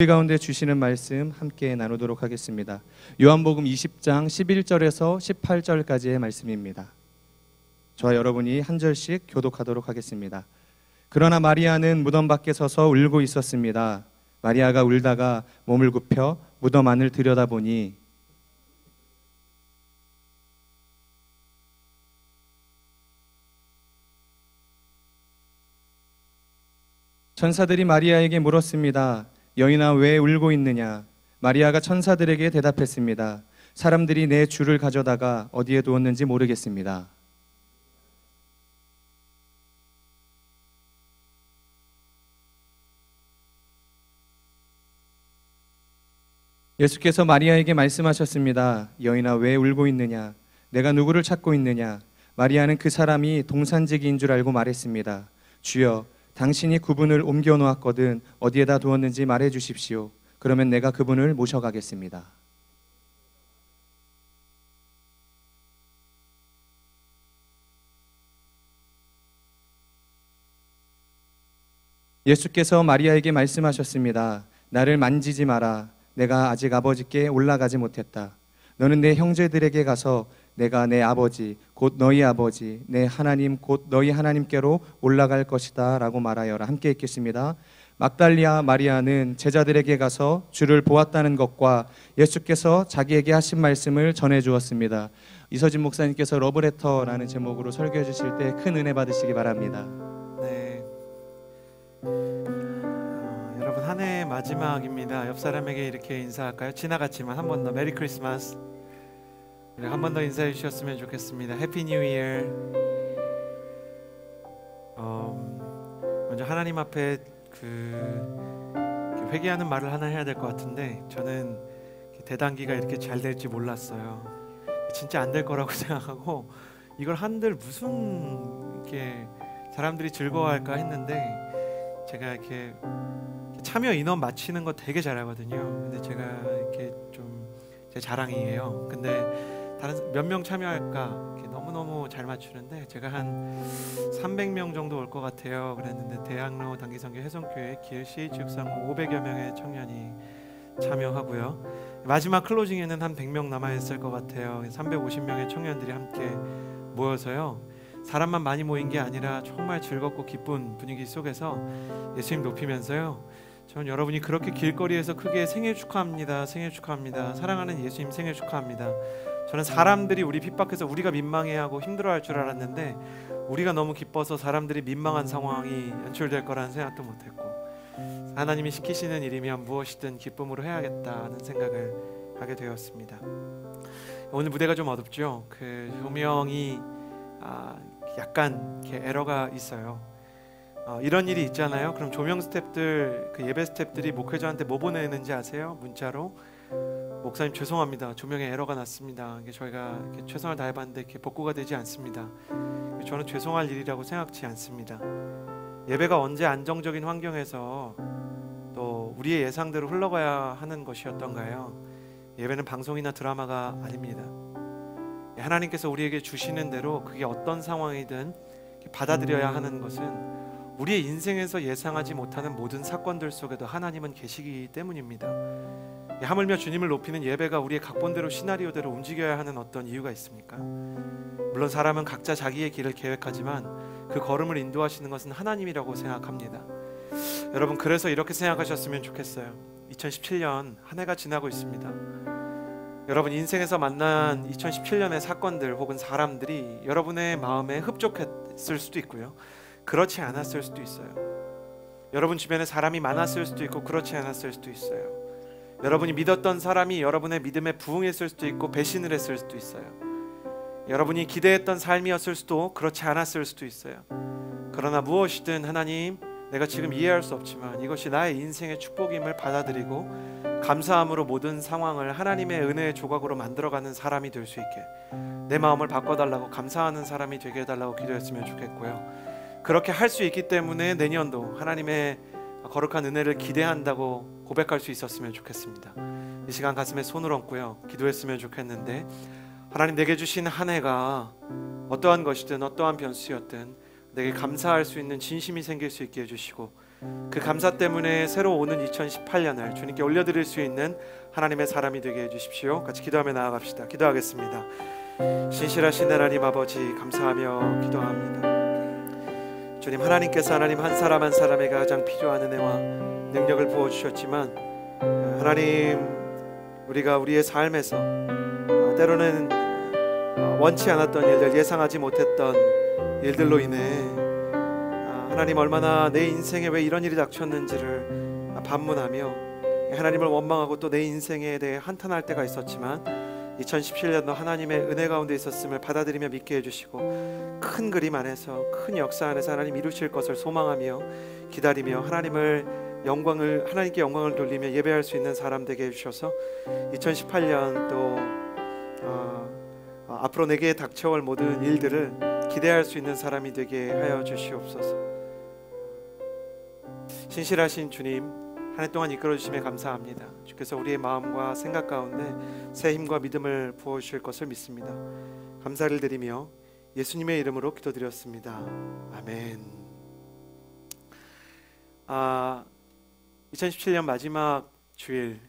우리 가운데 주시는 말씀 함께 나누도록 하겠습니다. 요한복음 20장 11절에서 18절까지의 말씀입니다. 저와 여러분이 한 절씩 교독하도록 하겠습니다. 그러나 마리아는 무덤 밖에 서서 울고 있었습니다. 마리아가 울다가 몸을 굽혀 무덤 안을 들여다보니 천사들이 마리아에게 물었습니다. 여인아, 왜 울고 있느냐? 마리아가 천사들에게 대답했습니다. 사람들이 내 주를 가져다가 어디에 두었는지 모르겠습니다. 예수께서 마리아에게 말씀하셨습니다. 여인아, 왜 울고 있느냐? 내가 누구를 찾고 있느냐? 마리아는 그 사람이 동산지기인 줄 알고 말했습니다. 주여, 당신이 그분을 옮겨 놓았거든 어디에다 두었는지 말해 주십시오. 그러면 내가 그분을 모셔가겠습니다. 예수께서 마리아에게 말씀하셨습니다. 나를 만지지 마라. 내가 아직 아버지께 올라가지 못했다. 너는 내 형제들에게 가서 내가 내 아버지 곧 너희 아버지 내 하나님 곧 너희 하나님께로 올라갈 것이다 라고 말하여라. 함께 읽겠습니다. 막달리아 마리아는 제자들에게 가서 주를 보았다는 것과 예수께서 자기에게 하신 말씀을 전해 주었습니다. 이서진 목사님께서 러브레터라는 제목으로 설교해 주실 때 큰 은혜 받으시기 바랍니다. 네, 여러분 한 해의 마지막입니다. 옆 사람에게 이렇게 인사할까요? 지나갔지만 한 번 더 메리 크리스마스. 한 번 더 인사해 주셨으면 좋겠습니다. 해피 뉴 이어. 먼저 하나님 앞에 회개하는 말을 하나 해야 될 것 같은데, 저는 대단기가 이렇게 잘 될지 몰랐어요. 진짜 안 될 거라고 생각하고 이걸 한들 무슨 이렇게 사람들이 즐거워할까 했는데, 제가 이렇게 참여 인원 맞추는 거 되게 잘하거든요. 근데 제가 이렇게 좀 제 자랑이에요. 근데 다른 몇 명 참여할까 너무너무 잘 맞추는데 제가 한 300명 정도 올 것 같아요. 그랬는데 대학로 단기선교 해성교회 기을 CH 육상호 500여 명의 청년이 참여하고요. 마지막 클로징에는 한 100명 남아있을 것 같아요. 350명의 청년들이 함께 모여서요, 사람만 많이 모인 게 아니라 정말 즐겁고 기쁜 분위기 속에서 예수님 높이면서요, 저는 여러분이 그렇게 길거리에서 크게 생일 축하합니다, 생일 축하합니다, 사랑하는 예수님 생일 축하합니다. 저는 사람들이 우리 핍박해서 우리가 민망해하고 힘들어할 줄 알았는데, 우리가 너무 기뻐서 사람들이 민망한 상황이 연출될 거라는 생각도 못했고, 하나님이 시키시는 일이면 무엇이든 기쁨으로 해야겠다는 생각을 하게 되었습니다. 오늘 무대가 좀 어둡죠. 조명이 약간 이렇게 에러가 있어요. 이런 일이 있잖아요. 그럼 조명 스태프들, 예배 스태프들이 목회자한테 뭐 보내는지 아세요? 문자로 목사님 죄송합니다, 조명에 에러가 났습니다. 저희가 최선을 다해봤는데 복구가 되지 않습니다. 저는 죄송할 일이라고 생각지 않습니다. 예배가 언제 안정적인 환경에서 또 우리의 예상대로 흘러가야 하는 것이었던가요? 예배는 방송이나 드라마가 아닙니다. 하나님께서 우리에게 주시는 대로 그게 어떤 상황이든 받아들여야 하는 것은 우리의 인생에서 예상하지 못하는 모든 사건들 속에도 하나님은 계시기 때문입니다. 하물며 주님을 높이는 예배가 우리의 각본대로 시나리오대로 움직여야 하는 어떤 이유가 있습니까? 물론 사람은 각자 자기의 길을 계획하지만 그 걸음을 인도하시는 것은 하나님이라고 생각합니다. 여러분, 그래서 이렇게 생각하셨으면 좋겠어요. 2017년 한 해가 지나고 있습니다. 여러분 인생에서 만난 2017년의 사건들 혹은 사람들이 여러분의 마음에 흡족했을 수도 있고요, 그렇지 않았을 수도 있어요. 여러분 주변에 사람이 많았을 수도 있고 그렇지 않았을 수도 있어요. 여러분이 믿었던 사람이 여러분의 믿음에 부응했을 수도 있고 배신을 했을 수도 있어요. 여러분이 기대했던 삶이었을 수도 그렇지 않았을 수도 있어요. 그러나 무엇이든 하나님, 내가 지금 이해할 수 없지만 이것이 나의 인생의 축복임을 받아들이고 감사함으로 모든 상황을 하나님의 은혜의 조각으로 만들어가는 사람이 될 수 있게 내 마음을 바꿔달라고, 감사하는 사람이 되게 해달라고 기도했으면 좋겠고요. 그렇게 할 수 있기 때문에 내년도 하나님의 거룩한 은혜를 기대한다고 고백할 수 있었으면 좋겠습니다. 이 시간 가슴에 손을 얹고요, 기도했으면 좋겠는데, 하나님, 내게 주신 한 해가 어떠한 것이든 어떠한 변수였든 내게 감사할 수 있는 진심이 생길 수 있게 해주시고, 그 감사 때문에 새로 오는 2018년을 주님께 올려드릴 수 있는 하나님의 사람이 되게 해주십시오. 같이 기도하며 나아갑시다. 기도하겠습니다. 신실하신 하나님 아버지, 감사하며 기도합니다. 주님, 하나님께서 하나님 한 사람 한 사람에게 가장 필요한 은혜와 능력을 부어주셨지만, 하나님, 우리가 우리의 삶에서 때로는 원치 않았던 일들, 예상하지 못했던 일들로 인해 하나님, 얼마나 내 인생에 왜 이런 일이 닥쳤는지를 반문하며 하나님을 원망하고 또 내 인생에 대해 한탄할 때가 있었지만, 2017년도 하나님의 은혜 가운데 있었음을 받아들이며 믿게 해주시고, 큰 그림 안에서, 큰 역사 안에서 하나님 이루실 것을 소망하며 기다리며 하나님께 영광을 돌리며 예배할 수 있는 사람 되게 해주셔서 2018년 또 앞으로 내게 닥쳐올 모든 일들을 기대할 수 있는 사람이 되게 하여 주시옵소서. 신실하신 주님, 한 해 동안 이끌어 주심에 감사합니다. 주께서 우리의 마음과 생각 가운데 새 힘과 믿음을 부어 주실 것을 믿습니다. 감사를 드리며 예수님의 이름으로 기도드렸습니다. 아멘. 2017년 마지막 주일,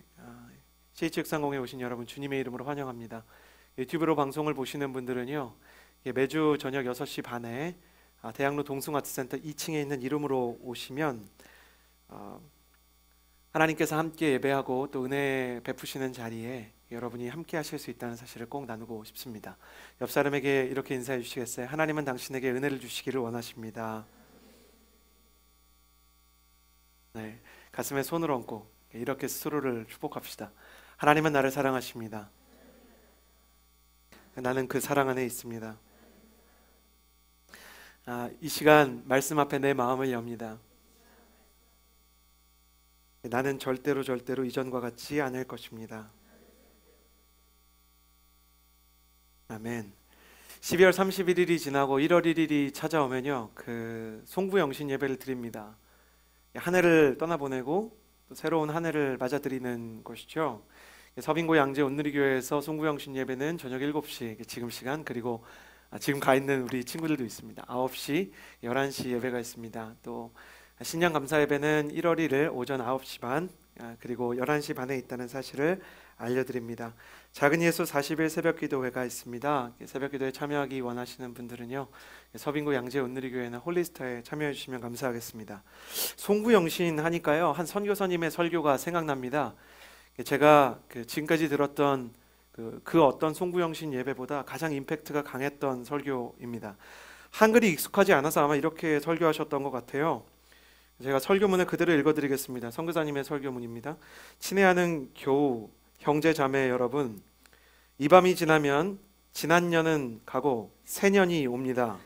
CH630에 오신 여러분 주님의 이름으로 환영합니다. 유튜브로 방송을 보시는 분들은요, 매주 저녁 6시 반에 대학로 동숭아트센터 2층에 있는 이름으로 오시면 하나님께서 함께 예배하고 또 은혜 베푸시는 자리에 여러분이 함께 하실 수 있다는 사실을 꼭 나누고 싶습니다. 옆 사람에게 이렇게 인사해 주시겠어요? 하나님은 당신에게 은혜를 주시기를 원하십니다. 네, 가슴에 손을 얹고 이렇게 스스로를 축복합시다. 하나님은 나를 사랑하십니다. 나는 그 사랑 안에 있습니다. 이 시간 말씀 앞에 내 마음을 엽니다. 나는 절대로 이전과 같지 않을 것입니다. 아멘. 12월 31일이 지나고 1월 1일이 찾아오면요, 그 송구영신 예배를 드립니다. 한 해를 떠나보내고 또 새로운 한 해를 맞아들이는 것이죠. 서빙고 양재 온누리교회에서 송구영신 예배는 저녁 7시 지금 시간, 그리고 지금 가 있는 우리 친구들도 있습니다. 9시, 11시 예배가 있습니다. 또 신년 감사 예배는 1월 1일 오전 9시 반, 그리고 11시 반에 있다는 사실을 알려드립니다. 작은 예수 40일 새벽기도회가 있습니다. 새벽기도에 참여하기 원하시는 분들은요, 서빙고 양재 온누리교회나 홀리스터에 참여해 주시면 감사하겠습니다. 송구영신 하니까요, 한 선교사님의 설교가 생각납니다. 제가 지금까지 들었던 그 어떤 송구영신 예배보다 가장 임팩트가 강했던 설교입니다. 한글이 익숙하지 않아서 아마 이렇게 설교하셨던 것 같아요. 제가 설교문을 그대로 읽어드리겠습니다. 선교사님의 설교문입니다. 친애하는 교우, 형제 자매 여러분, 이 밤이 지나면 지난 년은 가고 새 년이 옵니다.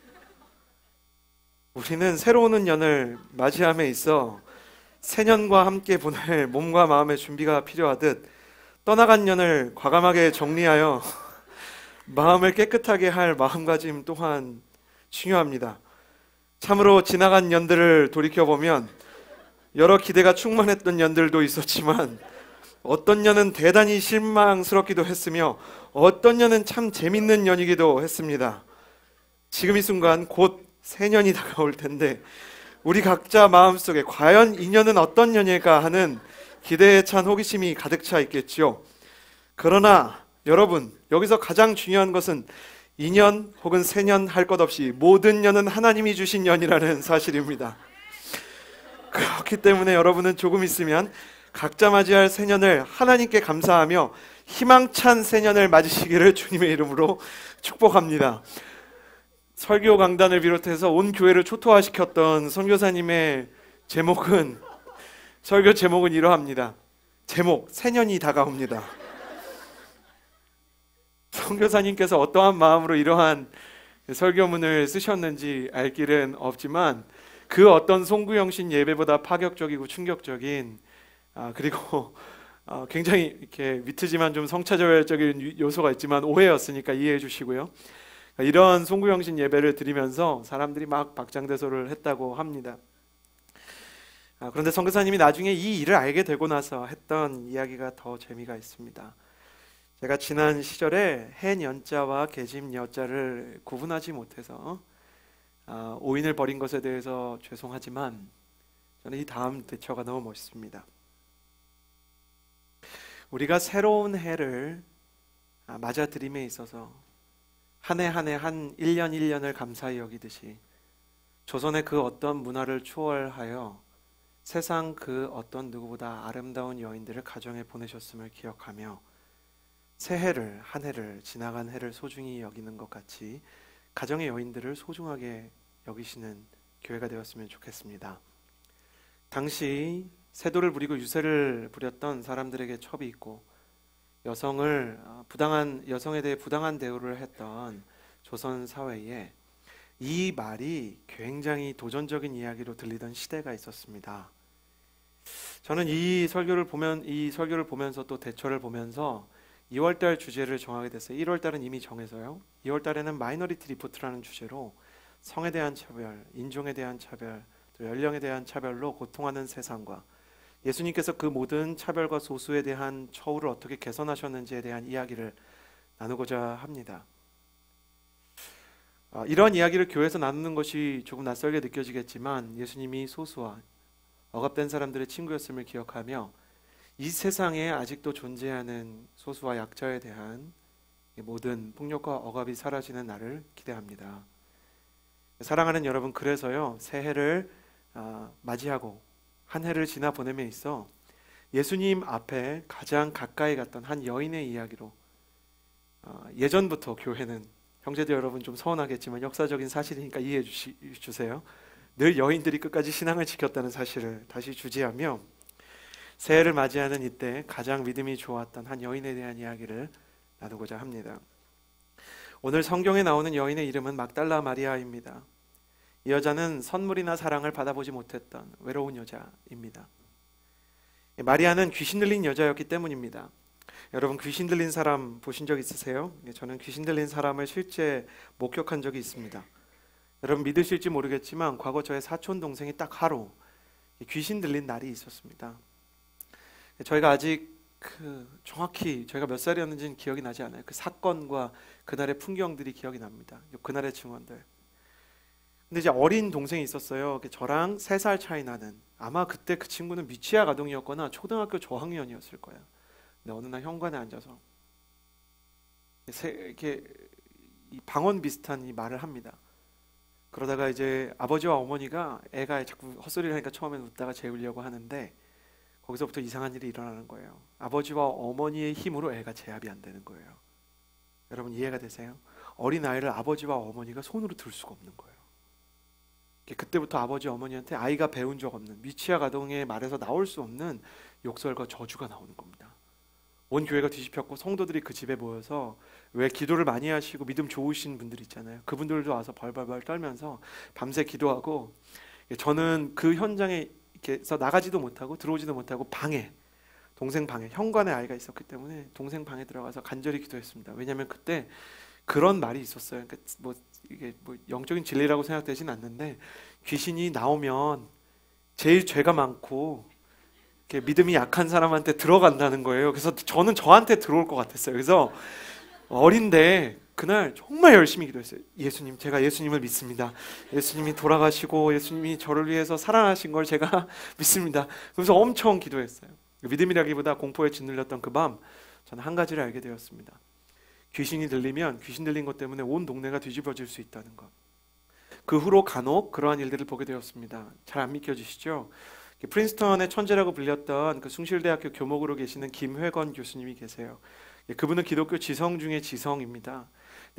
우리는 새로 오는 년을 맞이함에 있어 새 년과 함께 보낼 몸과 마음의 준비가 필요하듯 떠나간 년을 과감하게 정리하여 마음을 깨끗하게 할 마음가짐 또한 중요합니다. 참으로 지나간 년들을 돌이켜보면 여러 기대가 충만했던 년들도 있었지만, 어떤 년은 대단히 실망스럽기도 했으며 어떤 년은 참 재밌는 년이기도 했습니다. 지금 이 순간 곧 새 년이 다가올 텐데 우리 각자 마음속에 과연 이 년은 어떤 년일까 하는 기대에 찬 호기심이 가득 차 있겠지요. 그러나 여러분, 여기서 가장 중요한 것은 2년 혹은 새 년 할 것 없이 모든 년은 하나님이 주신 년이라는 사실입니다. 그렇기 때문에 여러분은 조금 있으면 각자 맞이할 새 년을 하나님께 감사하며 희망찬 새 년을 맞으시기를 주님의 이름으로 축복합니다. 설교 강단을 비롯해서 온 교회를 초토화시켰던 선교사님의 설교 제목은 이러합니다. 제목, 새 년이 다가옵니다. 선교사님께서 어떠한 마음으로 이러한 설교문을 쓰셨는지 알 길은 없지만, 그 어떤 송구영신 예배보다 파격적이고 충격적인, 그리고 굉장히 이렇게 위트지만 좀 성차별적인 요소가 있지만 오해였으니까 이해해 주시고요. 이런 송구영신 예배를 드리면서 사람들이 막 박장대소를 했다고 합니다. 그런데 선교사님이 나중에 이 일을 알게 되고 나서 했던 이야기가 더 재미가 있습니다. 제가 지난 시절에 해년자와 계집여자를 구분하지 못해서 오인을 벌인 것에 대해서 죄송하지만 저는 이 다음 대처가 너무 멋있습니다. 우리가 새로운 해를 맞아들임에 있어서 한 해 한 해 한 1년 1년을 감사히 여기듯이 조선의 그 어떤 문화를 초월하여 세상 그 어떤 누구보다 아름다운 여인들을 가정에 보내셨음을 기억하며 새해를 한 해를 지나간 해를 소중히 여기는 것 같이 가정의 여인들을 소중하게 여기시는 교회가 되었으면 좋겠습니다. 당시 세도를 부리고 유세를 부렸던 사람들에게 첩이 있고 여성에 대해 부당한 대우를 했던 조선 사회에 이 말이 굉장히 도전적인 이야기로 들리던 시대가 있었습니다. 저는 이 설교를 보면서 또 대처를 보면서 2월달 주제를 정하게 됐어요. 1월달은 이미 정해서요. 2월달에는 마이너리티 리포트라는 주제로 성에 대한 차별, 인종에 대한 차별, 또 연령에 대한 차별로 고통하는 세상과 예수님께서 그 모든 차별과 소수에 대한 처우를 어떻게 개선하셨는지에 대한 이야기를 나누고자 합니다. 이런 이야기를 교회에서 나누는 것이 조금 낯설게 느껴지겠지만 예수님이 소수와 억압된 사람들의 친구였음을 기억하며 이 세상에 아직도 존재하는 소수와 약자에 대한 모든 폭력과 억압이 사라지는 날을 기대합니다. 사랑하는 여러분, 그래서요, 새해를 맞이하고 한 해를 지나 보냄에 있어 예수님 앞에 가장 가까이 갔던 한 여인의 이야기로 예전부터 교회는, 형제들 여러분 좀 서운하겠지만 역사적인 사실이니까 이해해 주세요. 늘 여인들이 끝까지 신앙을 지켰다는 사실을 다시 주지하며 새해를 맞이하는 이때 가장 믿음이 좋았던 한 여인에 대한 이야기를 나누고자 합니다. 오늘 성경에 나오는 여인의 이름은 막달라 마리아입니다. 이 여자는 선물이나 사랑을 받아보지 못했던 외로운 여자입니다. 마리아는 귀신 들린 여자였기 때문입니다. 여러분, 귀신 들린 사람 보신 적 있으세요? 저는 귀신 들린 사람을 실제 목격한 적이 있습니다. 여러분 믿으실지 모르겠지만 과거 저의 사촌 동생이 딱 하루 귀신 들린 날이 있었습니다. 저희가 아직 정확히 저희가 몇 살이었는지는 기억이 나지 않아요. 그 사건과 그날의 풍경들이 기억이 납니다. 그날의 증언들. 근데 이제 어린 동생이 있었어요. 저랑 3살 차이 나는, 아마 그때 그 친구는 미취학 아동이었거나 초등학교 저학년이었을 거예요. 근데 어느 날 현관에 앉아서 이렇게 이 방언 비슷한 이 말을 합니다. 그러다가 이제 아버지와 어머니가 애가 자꾸 헛소리를 하니까 처음엔 웃다가 재우려고 하는데 거기서부터 이상한 일이 일어나는 거예요. 아버지와 어머니의 힘으로 애가 제압이 안 되는 거예요. 여러분 이해가 되세요? 어린 아이를 아버지와 어머니가 손으로 들 수가 없는 거예요. 그때부터 아버지 어머니한테 아이가 배운 적 없는, 미취학 아동의 말에서 나올 수 없는 욕설과 저주가 나오는 겁니다. 온 교회가 뒤집혔고 성도들이 그 집에 모여서, 왜 기도를 많이 하시고 믿음 좋으신 분들 있잖아요. 그분들도 와서 벌벌벌 떨면서 밤새 기도하고, 저는 그 현장에서 나가지도 못하고 들어오지도 못하고 동생 방에, 현관에 아이가 있었기 때문에 동생 방에 들어가서 간절히 기도했습니다. 왜냐하면 그때 그런 말이 있었어요. 그러니까 이게 영적인 진리라고 생각되진 않는데, 귀신이 나오면 제일 죄가 많고 믿음이 약한 사람한테 들어간다는 거예요. 그래서 저는 저한테 들어올 것 같았어요. 그래서 어린데 그날 정말 열심히 기도했어요. 예수님, 제가 예수님을 믿습니다. 예수님이 돌아가시고 예수님이 저를 위해서 살아나신 걸 제가 믿습니다. 그래서 엄청 기도했어요. 믿음이라기보다 공포에 짓눌렸던 그 밤, 저는 한 가지를 알게 되었습니다. 귀신이 들리면 귀신 들린 것 때문에 온 동네가 뒤집어질 수 있다는 것. 그 후로 간혹 그러한 일들을 보게 되었습니다. 잘 안 믿겨지시죠? 프린스턴의 천재라고 불렸던 그 숭실대학교 교목으로 계시는 김회건 교수님이 계세요. 그분은 기독교 지성 중에 지성입니다.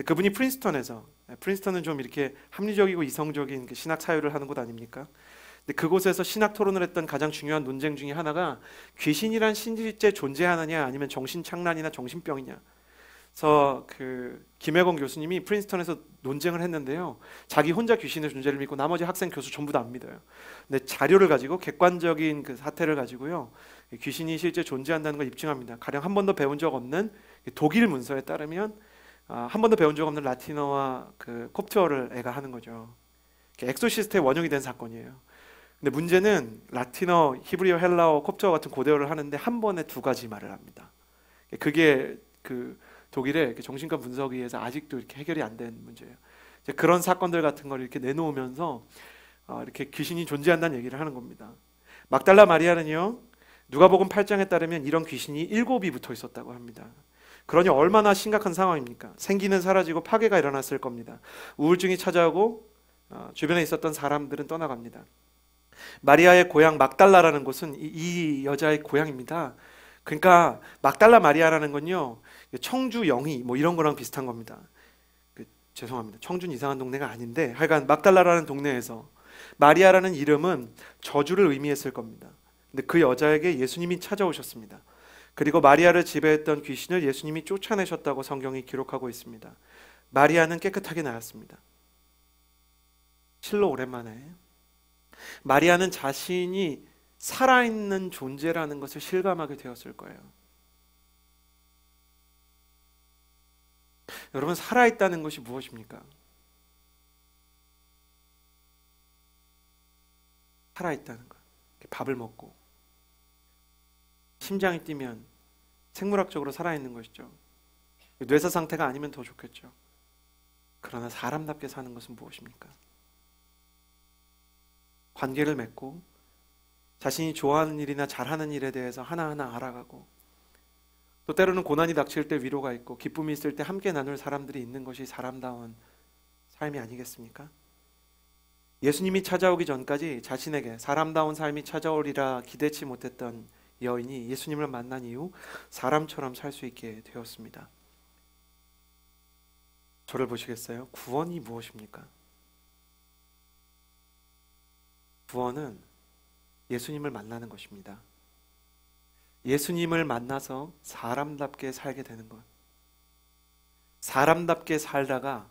그분이 프린스턴은 좀 이렇게 합리적이고 이성적인 신학 사유를 하는 곳 아닙니까? 근데 그곳에서 신학 토론을 했던 가장 중요한 논쟁 중에 하나가 귀신이란 실제 존재하느냐 아니면 정신착란이나 정신병이냐. 그래서 김혜건 교수님이 프린스턴에서 논쟁을 했는데요. 자기 혼자 귀신의 존재를 믿고 나머지 학생 교수 전부 다 안 믿어요. 근데 자료를 가지고, 객관적인 그 사태를 가지고요, 귀신이 실제 존재한다는 걸 입증합니다. 가령 한 번도 배운 적 없는 독일 문서에 따르면 한 번도 배운 적 없는 라틴어와 콥트어를 애가 하는 거죠. 엑소시스트의 원형이 된 사건이에요. 근데 문제는 라틴어, 히브리어, 헬라어, 콥트어 같은 고대어를 하는데 한 번에 2가지 말을 합니다. 그게 독일의 정신과 분석위에서 아직도 이렇게 해결이 안 된 문제예요. 그런 사건들 같은 걸 이렇게 내놓으면서 이렇게 귀신이 존재한다는 얘기를 하는 겁니다. 막달라 마리아는요, 누가복음 8장에 따르면 이런 귀신이 7이 붙어 있었다고 합니다. 그러니 얼마나 심각한 상황입니까? 생기는 사라지고 파괴가 일어났을 겁니다. 우울증이 찾아오고 주변에 있었던 사람들은 떠나갑니다. 마리아의 고향 막달라라는 곳은 이 여자의 고향입니다. 그러니까 막달라 마리아라는 건요, 청주 영희 뭐 이런 거랑 비슷한 겁니다. 죄송합니다. 청주는 이상한 동네가 아닌데 하여간 막달라라는 동네에서 마리아라는 이름은 저주를 의미했을 겁니다. 근데 그 여자에게 예수님이 찾아오셨습니다. 그리고 마리아를 지배했던 귀신을 예수님이 쫓아내셨다고 성경이 기록하고 있습니다. 마리아는 깨끗하게 나았습니다. 실로 오랜만에 마리아는 자신이 살아있는 존재라는 것을 실감하게 되었을 거예요. 여러분, 살아있다는 것이 무엇입니까? 살아있다는 것. 밥을 먹고 심장이 뛰면 생물학적으로 살아있는 것이죠. 뇌사 상태가 아니면 더 좋겠죠. 그러나 사람답게 사는 것은 무엇입니까? 관계를 맺고 자신이 좋아하는 일이나 잘하는 일에 대해서 하나하나 알아가고, 또 때로는 고난이 닥칠 때 위로가 있고 기쁨이 있을 때 함께 나눌 사람들이 있는 것이 사람다운 삶이 아니겠습니까? 예수님이 찾아오기 전까지 자신에게 사람다운 삶이 찾아오리라 기대치 못했던 여인이 예수님을 만난 이후 사람처럼 살 수 있게 되었습니다. 저를 보시겠어요? 구원이 무엇입니까? 구원은 예수님을 만나는 것입니다. 예수님을 만나서 사람답게 살게 되는 것. 사람답게 살다가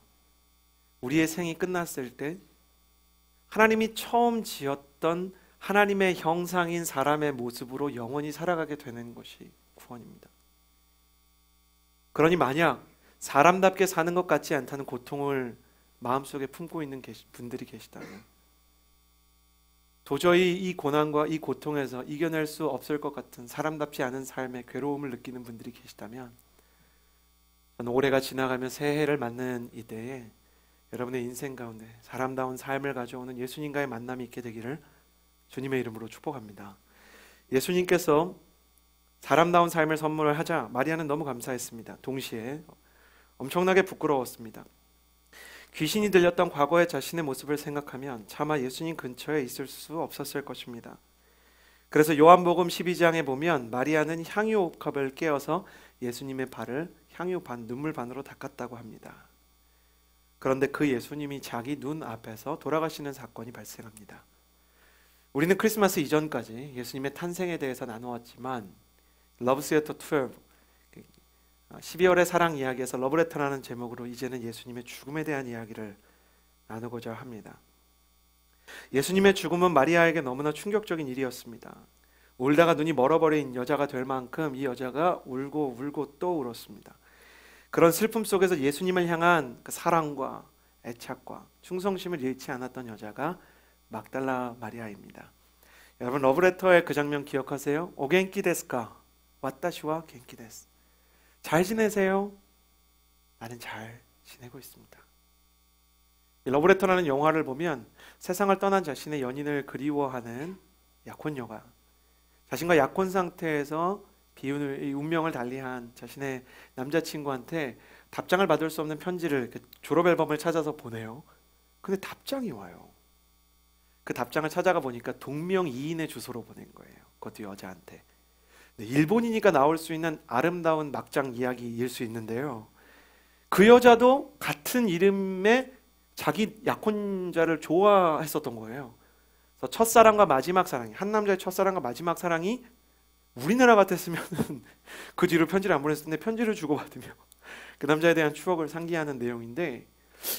우리의 생이 끝났을 때 하나님이 처음 지었던 하나님의 형상인 사람의 모습으로 영원히 살아가게 되는 것이 구원입니다. 그러니 만약 사람답게 사는 것 같지 않다는 고통을 마음속에 품고 있는 분들이 계시다면, 도저히 이 고난과 이 고통에서 이겨낼 수 없을 것 같은 사람답지 않은 삶의 괴로움을 느끼는 분들이 계시다면, 저는 올해가 지나가며 새해를 맞는 이때에 여러분의 인생 가운데 사람다운 삶을 가져오는 예수님과의 만남이 있게 되기를 주님의 이름으로 축복합니다. 예수님께서 사람다운 삶을 선물을 하자 마리아는 너무 감사했습니다. 동시에 엄청나게 부끄러웠습니다. 귀신이 들렸던 과거의 자신의 모습을 생각하면 차마 예수님 근처에 있을 수 없었을 것입니다. 그래서 요한복음 12장에 보면 마리아는 향유 컵을 깨어서 예수님의 발을 향유 반, 눈물 반으로 닦았다고 합니다. 그런데 그 예수님이 자기 눈 앞에서 돌아가시는 사건이 발생합니다. 우리는 크리스마스 이전까지 예수님의 탄생에 대해서 나누었지만 러브 시애터 12, 12월의 사랑 이야기에서 러브레터라는 제목으로 이제는 예수님의 죽음에 대한 이야기를 나누고자 합니다. 예수님의 죽음은 마리아에게 너무나 충격적인 일이었습니다. 울다가 눈이 멀어버린 여자가 될 만큼 이 여자가 울고 울고 또 울었습니다. 그런 슬픔 속에서 예수님을 향한 그 사랑과 애착과 충성심을 잃지 않았던 여자가 막달라 마리아입니다. 여러분, 러브레터의 그 장면 기억하세요? 오겐키 데스까? 와타시와 겐키 데스. 잘 지내세요? 나는 잘 지내고 있습니다. 러브레터라는 영화를 보면 세상을 떠난 자신의 연인을 그리워하는 약혼녀가 자신과 약혼 상태에서 이 운명을 달리한 자신의 남자친구한테 답장을 받을 수 없는 편지를, 졸업 앨범을 찾아서 보내요. 근데 답장이 와요. 그 답장을 찾아가 보니까 동명이인의 주소로 보낸 거예요. 그것도 여자한테. 일본이니까 나올 수 있는 아름다운 막장 이야기일 수 있는데요, 그 여자도 같은 이름의 자기 약혼자를 좋아했었던 거예요. 그래서 첫사랑과 마지막 사랑이, 한 남자의 첫사랑과 마지막 사랑이 우리나라 같았으면 그 뒤로 편지를 안 보냈을 텐데 편지를 주고받으며 그 남자에 대한 추억을 상기하는 내용인데,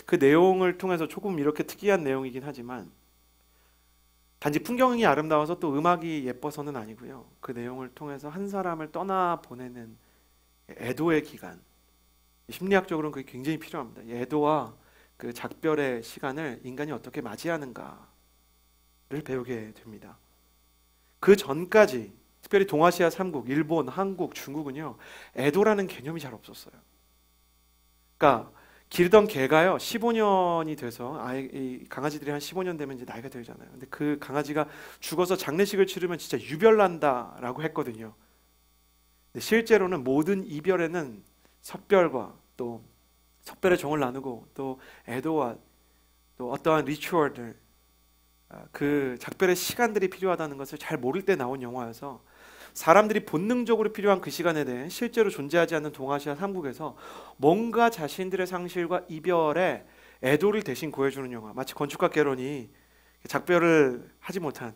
그 내용을 통해서 조금 이렇게 특이한 내용이긴 하지만 단지 풍경이 아름다워서 또 음악이 예뻐서는 아니고요, 그 내용을 통해서 한 사람을 떠나보내는 애도의 기간, 심리학적으로는 그게 굉장히 필요합니다. 애도와 그 작별의 시간을 인간이 어떻게 맞이하는가를 배우게 됩니다. 그 전까지 특별히 동아시아 3국, 일본, 한국, 중국은요, 애도라는 개념이 잘 없었어요. 그러니까 기르던 개가요 15년이 돼서 이 강아지들이 한 15년 되면 이제 나이가 들잖아요. 근데 그 강아지가 죽어서 장례식을 치르면 진짜 유별난다라고 했거든요. 근데 실제로는 모든 이별에는 섭별과 또 섭별의 정을 나누고 또 애도와 또 어떠한 리추얼들, 그 작별의 시간들이 필요하다는 것을 잘 모를 때 나온 영화여서 사람들이 본능적으로 필요한 그 시간에 대해 실제로 존재하지 않는 동아시아 삼국에서 뭔가 자신들의 상실과 이별에 애도를 대신 구해주는 영화. 마치 건축가 게론이 작별을 하지 못한,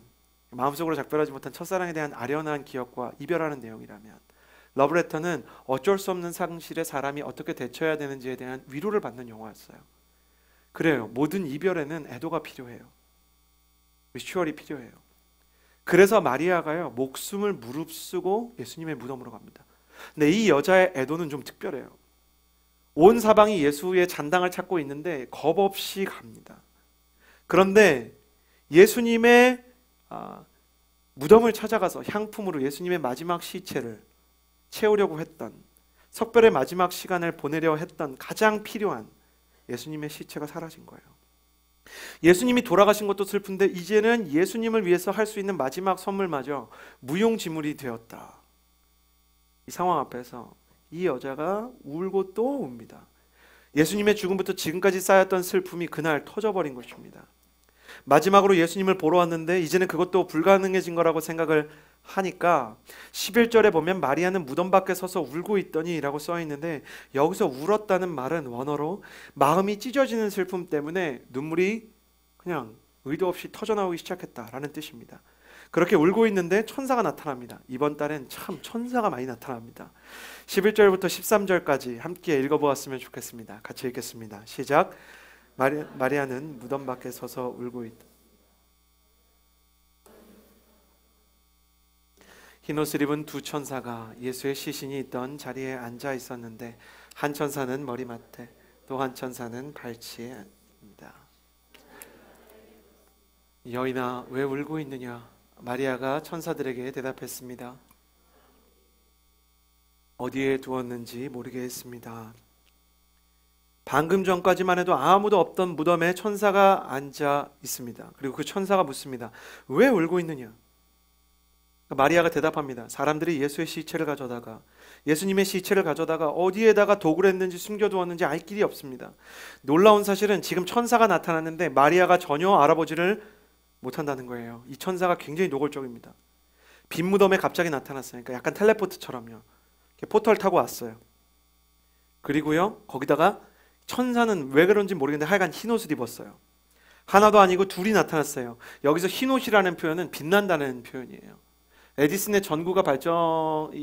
마음속으로 작별하지 못한 첫사랑에 대한 아련한 기억과 이별하는 내용이라면, 러브레터는 어쩔 수 없는 상실에 사람이 어떻게 대처해야 되는지에 대한 위로를 받는 영화였어요. 그래요. 모든 이별에는 애도가 필요해요. 리추얼이 필요해요. 그래서 마리아가요 목숨을 무릅쓰고 예수님의 무덤으로 갑니다. 근데 이 여자의 애도는 좀 특별해요. 온 사방이 예수의 잔당을 찾고 있는데 겁없이 갑니다. 그런데 예수님의 무덤을 찾아가서 향품으로 예수님의 마지막 시체를 채우려고 했던, 석별의 마지막 시간을 보내려 했던 가장 필요한 예수님의 시체가 사라진 거예요. 예수님이 돌아가신 것도 슬픈데 이제는 예수님을 위해서 할 수 있는 마지막 선물마저 무용지물이 되었다. 이 상황 앞에서 이 여자가 울고 또 웁니다. 예수님의 죽음부터 지금까지 쌓였던 슬픔이 그날 터져버린 것입니다. 마지막으로 예수님을 보러 왔는데 이제는 그것도 불가능해진 거라고 생각을 하니까 11절에 보면 마리아는 무덤 밖에 서서 울고 있더니 라고 써 있는데, 여기서 울었다는 말은 원어로 마음이 찢어지는 슬픔 때문에 눈물이 그냥 의도 없이 터져나오기 시작했다라는 뜻입니다. 그렇게 울고 있는데 천사가 나타납니다. 이번 달엔 참 천사가 많이 나타납니다. 11절부터 13절까지 함께 읽어보았으면 좋겠습니다. 같이 읽겠습니다. 시작. 마리아는 무덤 밖에 서서 울고 있다. 흰옷을 입은 두 천사가 예수의 시신이 있던 자리에 앉아 있었는데 한 천사는 머리맡에 또 한 천사는 발치에 앉습니다. 여인아 왜 울고 있느냐? 마리아가 천사들에게 대답했습니다. 어디에 두었는지 모르겠습니다. 방금 전까지만 해도 아무도 없던 무덤에 천사가 앉아 있습니다. 그리고 그 천사가 묻습니다. 왜 울고 있느냐? 마리아가 대답합니다. 사람들이 예수의 시체를 가져다가, 예수님의 시체를 가져다가 어디에다가 도구를 했는지 숨겨두었는지 알 길이 없습니다. 놀라운 사실은 지금 천사가 나타났는데 마리아가 전혀 알아보지를 못한다는 거예요. 이 천사가 굉장히 노골적입니다. 빈 무덤에 갑자기 나타났어요. 그러니까 약간 텔레포트처럼요. 포털 타고 왔어요. 그리고요 거기다가 천사는 왜 그런지 모르겠는데 하여간 흰옷을 입었어요. 하나도 아니고 둘이 나타났어요. 여기서 흰옷이라는 표현은 빛난다는 표현이에요. 에디슨의 전구가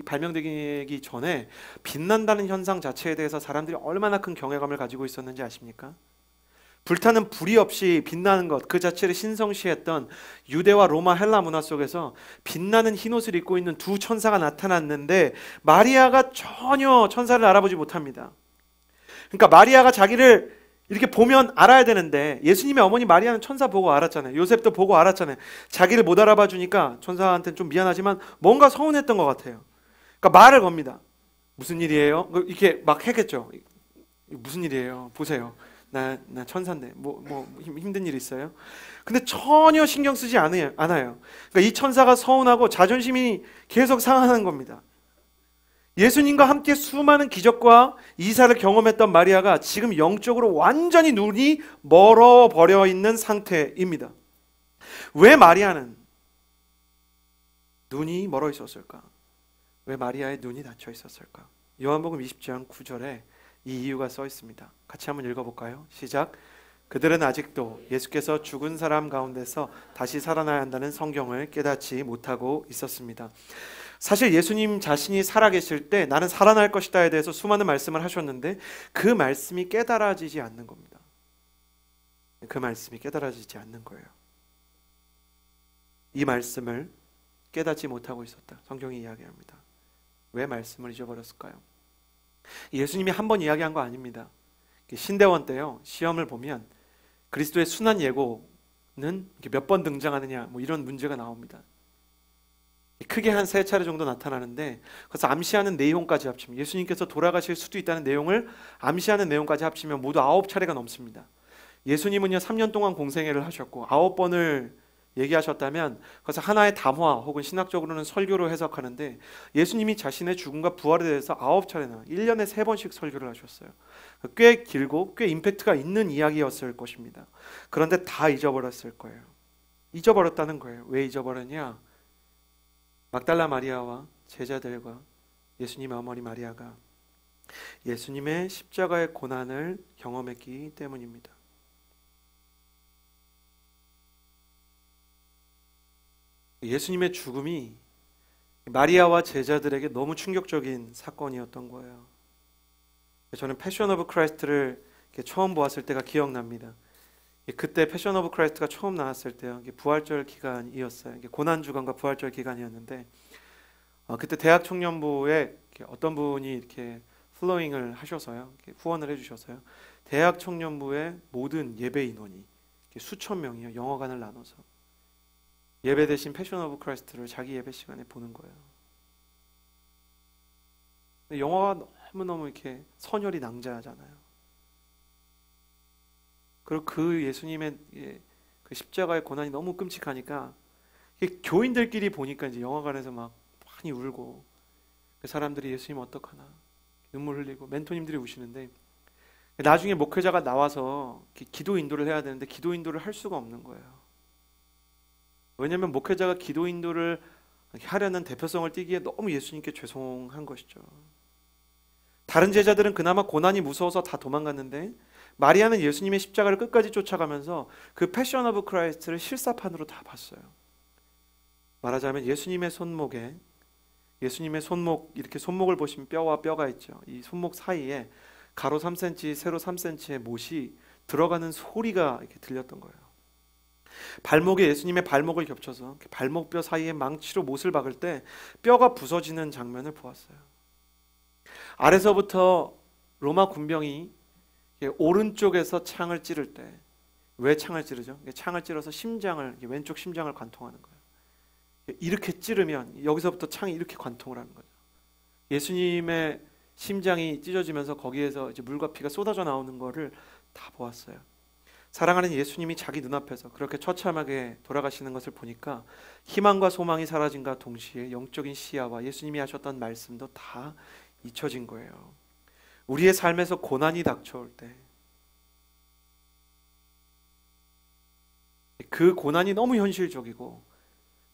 발명되기 전에 빛난다는 현상 자체에 대해서 사람들이 얼마나 큰 경외감을 가지고 있었는지 아십니까? 불타는 불이 없이 빛나는 것 그 자체를 신성시했던 유대와 로마 헬라 문화 속에서 빛나는 흰옷을 입고 있는 두 천사가 나타났는데 마리아가 전혀 천사를 알아보지 못합니다. 그러니까 마리아가 자기를 이렇게 보면 알아야 되는데, 예수님의 어머니 마리아는 천사 보고 알았잖아요. 요셉도 보고 알았잖아요. 자기를 못 알아봐 주니까 천사한테는 좀 미안하지만 뭔가 서운했던 것 같아요. 그러니까 말을 겁니다. 무슨 일이에요? 이렇게 막 했겠죠. 무슨 일이에요? 보세요. 나 천사인데 뭐 힘든 일 있어요? 근데 전혀 신경 쓰지 않아요. 그러니까 이 천사가 서운하고 자존심이 계속 상하는 겁니다. 예수님과 함께 수많은 기적과 이사를 경험했던 마리아가 지금 영적으로 완전히 눈이 멀어버려 있는 상태입니다. 왜 마리아는 눈이 멀어 있었을까? 왜 마리아의 눈이 닫혀 있었을까? 요한복음 20장 9절에 이 이유가 써 있습니다. 같이 한번 읽어볼까요? 시작. 그들은 아직도 예수께서 죽은 사람 가운데서 다시 살아나야 한다는 성경을 깨닫지 못하고 있었습니다. 사실 예수님 자신이 살아계실 때 나는 살아날 것이다에 대해서 수많은 말씀을 하셨는데 그 말씀이 깨달아지지 않는 겁니다. 그 말씀이 깨달아지지 않는 거예요. 이 말씀을 깨닫지 못하고 있었다. 성경이 이야기합니다. 왜 말씀을 잊어버렸을까요? 예수님이 한 번 이야기한 거 아닙니다. 신대원 때요 시험을 보면 그리스도의 순환 예고는 몇 번 등장하느냐 뭐 이런 문제가 나옵니다. 크게 한 3차례 정도 나타나는데 그래서 암시하는 내용까지 합치면 예수님께서 돌아가실 수도 있다는 내용을 암시하는 내용까지 합치면 모두 9차례가 넘습니다. 예수님은요 3년 동안 공생애를 하셨고 9번을 얘기하셨다면 그것을 하나의 담화 혹은 신학적으로는 설교로 해석하는데 예수님이 자신의 죽음과 부활에 대해서 9차례나 1년에 3번씩 설교를 하셨어요. 꽤 길고 꽤 임팩트가 있는 이야기였을 것입니다. 그런데 다 잊어버렸을 거예요. 잊어버렸다는 거예요. 왜 잊어버렸냐? 막달라 마리아와 제자들과 예수님의 어머니 마리아가 예수님의 십자가의 고난을 경험했기 때문입니다. 예수님의 죽음이 마리아와 제자들에게 너무 충격적인 사건이었던 거예요. 저는 패션 오브 크라이스트를 처음 보았을 때가 기억납니다. 그때 패션 오브 크라이스트가 처음 나왔을 때요. 부활절 기간이었어요. 고난 주간과 부활절 기간이었는데 그때 대학 청년부에 어떤 분이 이렇게 플로잉을 하셔서요. 후원을 해주셔서요. 대학 청년부의 모든 예배 인원이 수천 명이요. 영어관을 나눠서 예배 대신 패션 오브 크라이스트를 자기 예배 시간에 보는 거예요. 근데 영화가 너무너무 이렇게 선혈이 낭자하잖아요. 그리고 그 예수님의 그 십자가의 고난이 너무 끔찍하니까 교인들끼리 보니까 이제 영화관에서 막 많이 울고 그 사람들이 예수님 어떡하나 눈물 흘리고 멘토님들이 우시는데 나중에 목회자가 나와서 기도 인도를 해야 되는데 기도 인도를 할 수가 없는 거예요. 왜냐하면 목회자가 기도 인도를 하려는 대표성을 띠기에 너무 예수님께 죄송한 것이죠. 다른 제자들은 그나마 고난이 무서워서 다 도망갔는데 마리아는 예수님의 십자가를 끝까지 쫓아가면서 그 패션 오브 크라이스트를 실사판으로 다 봤어요. 말하자면 예수님의 손목에 예수님의 손목 이렇게 손목을 보시면 뼈와 뼈가 있죠. 이 손목 사이에 가로 3cm, 세로 3cm의 못이 들어가는 소리가 이렇게 들렸던 거예요. 발목에 예수님의 발목을 겹쳐서 발목뼈 사이에 망치로 못을 박을 때 뼈가 부서지는 장면을 보았어요. 아래서부터 로마 군병이 오른쪽에서 창을 찌를 때 왜 창을 찌르죠? 창을 찌러서 심장을 왼쪽 심장을 관통하는 거예요. 이렇게 찌르면 여기서부터 창이 이렇게 관통을 하는 거죠. 예수님의 심장이 찢어지면서 거기에서 이제 물과 피가 쏟아져 나오는 거를 다 보았어요. 사랑하는 예수님이 자기 눈앞에서 그렇게 처참하게 돌아가시는 것을 보니까 희망과 소망이 사라진과 동시에 영적인 시야와 예수님이 하셨던 말씀도 다 잊혀진 거예요. 우리의 삶에서 고난이 닥쳐올 때 그 고난이 너무 현실적이고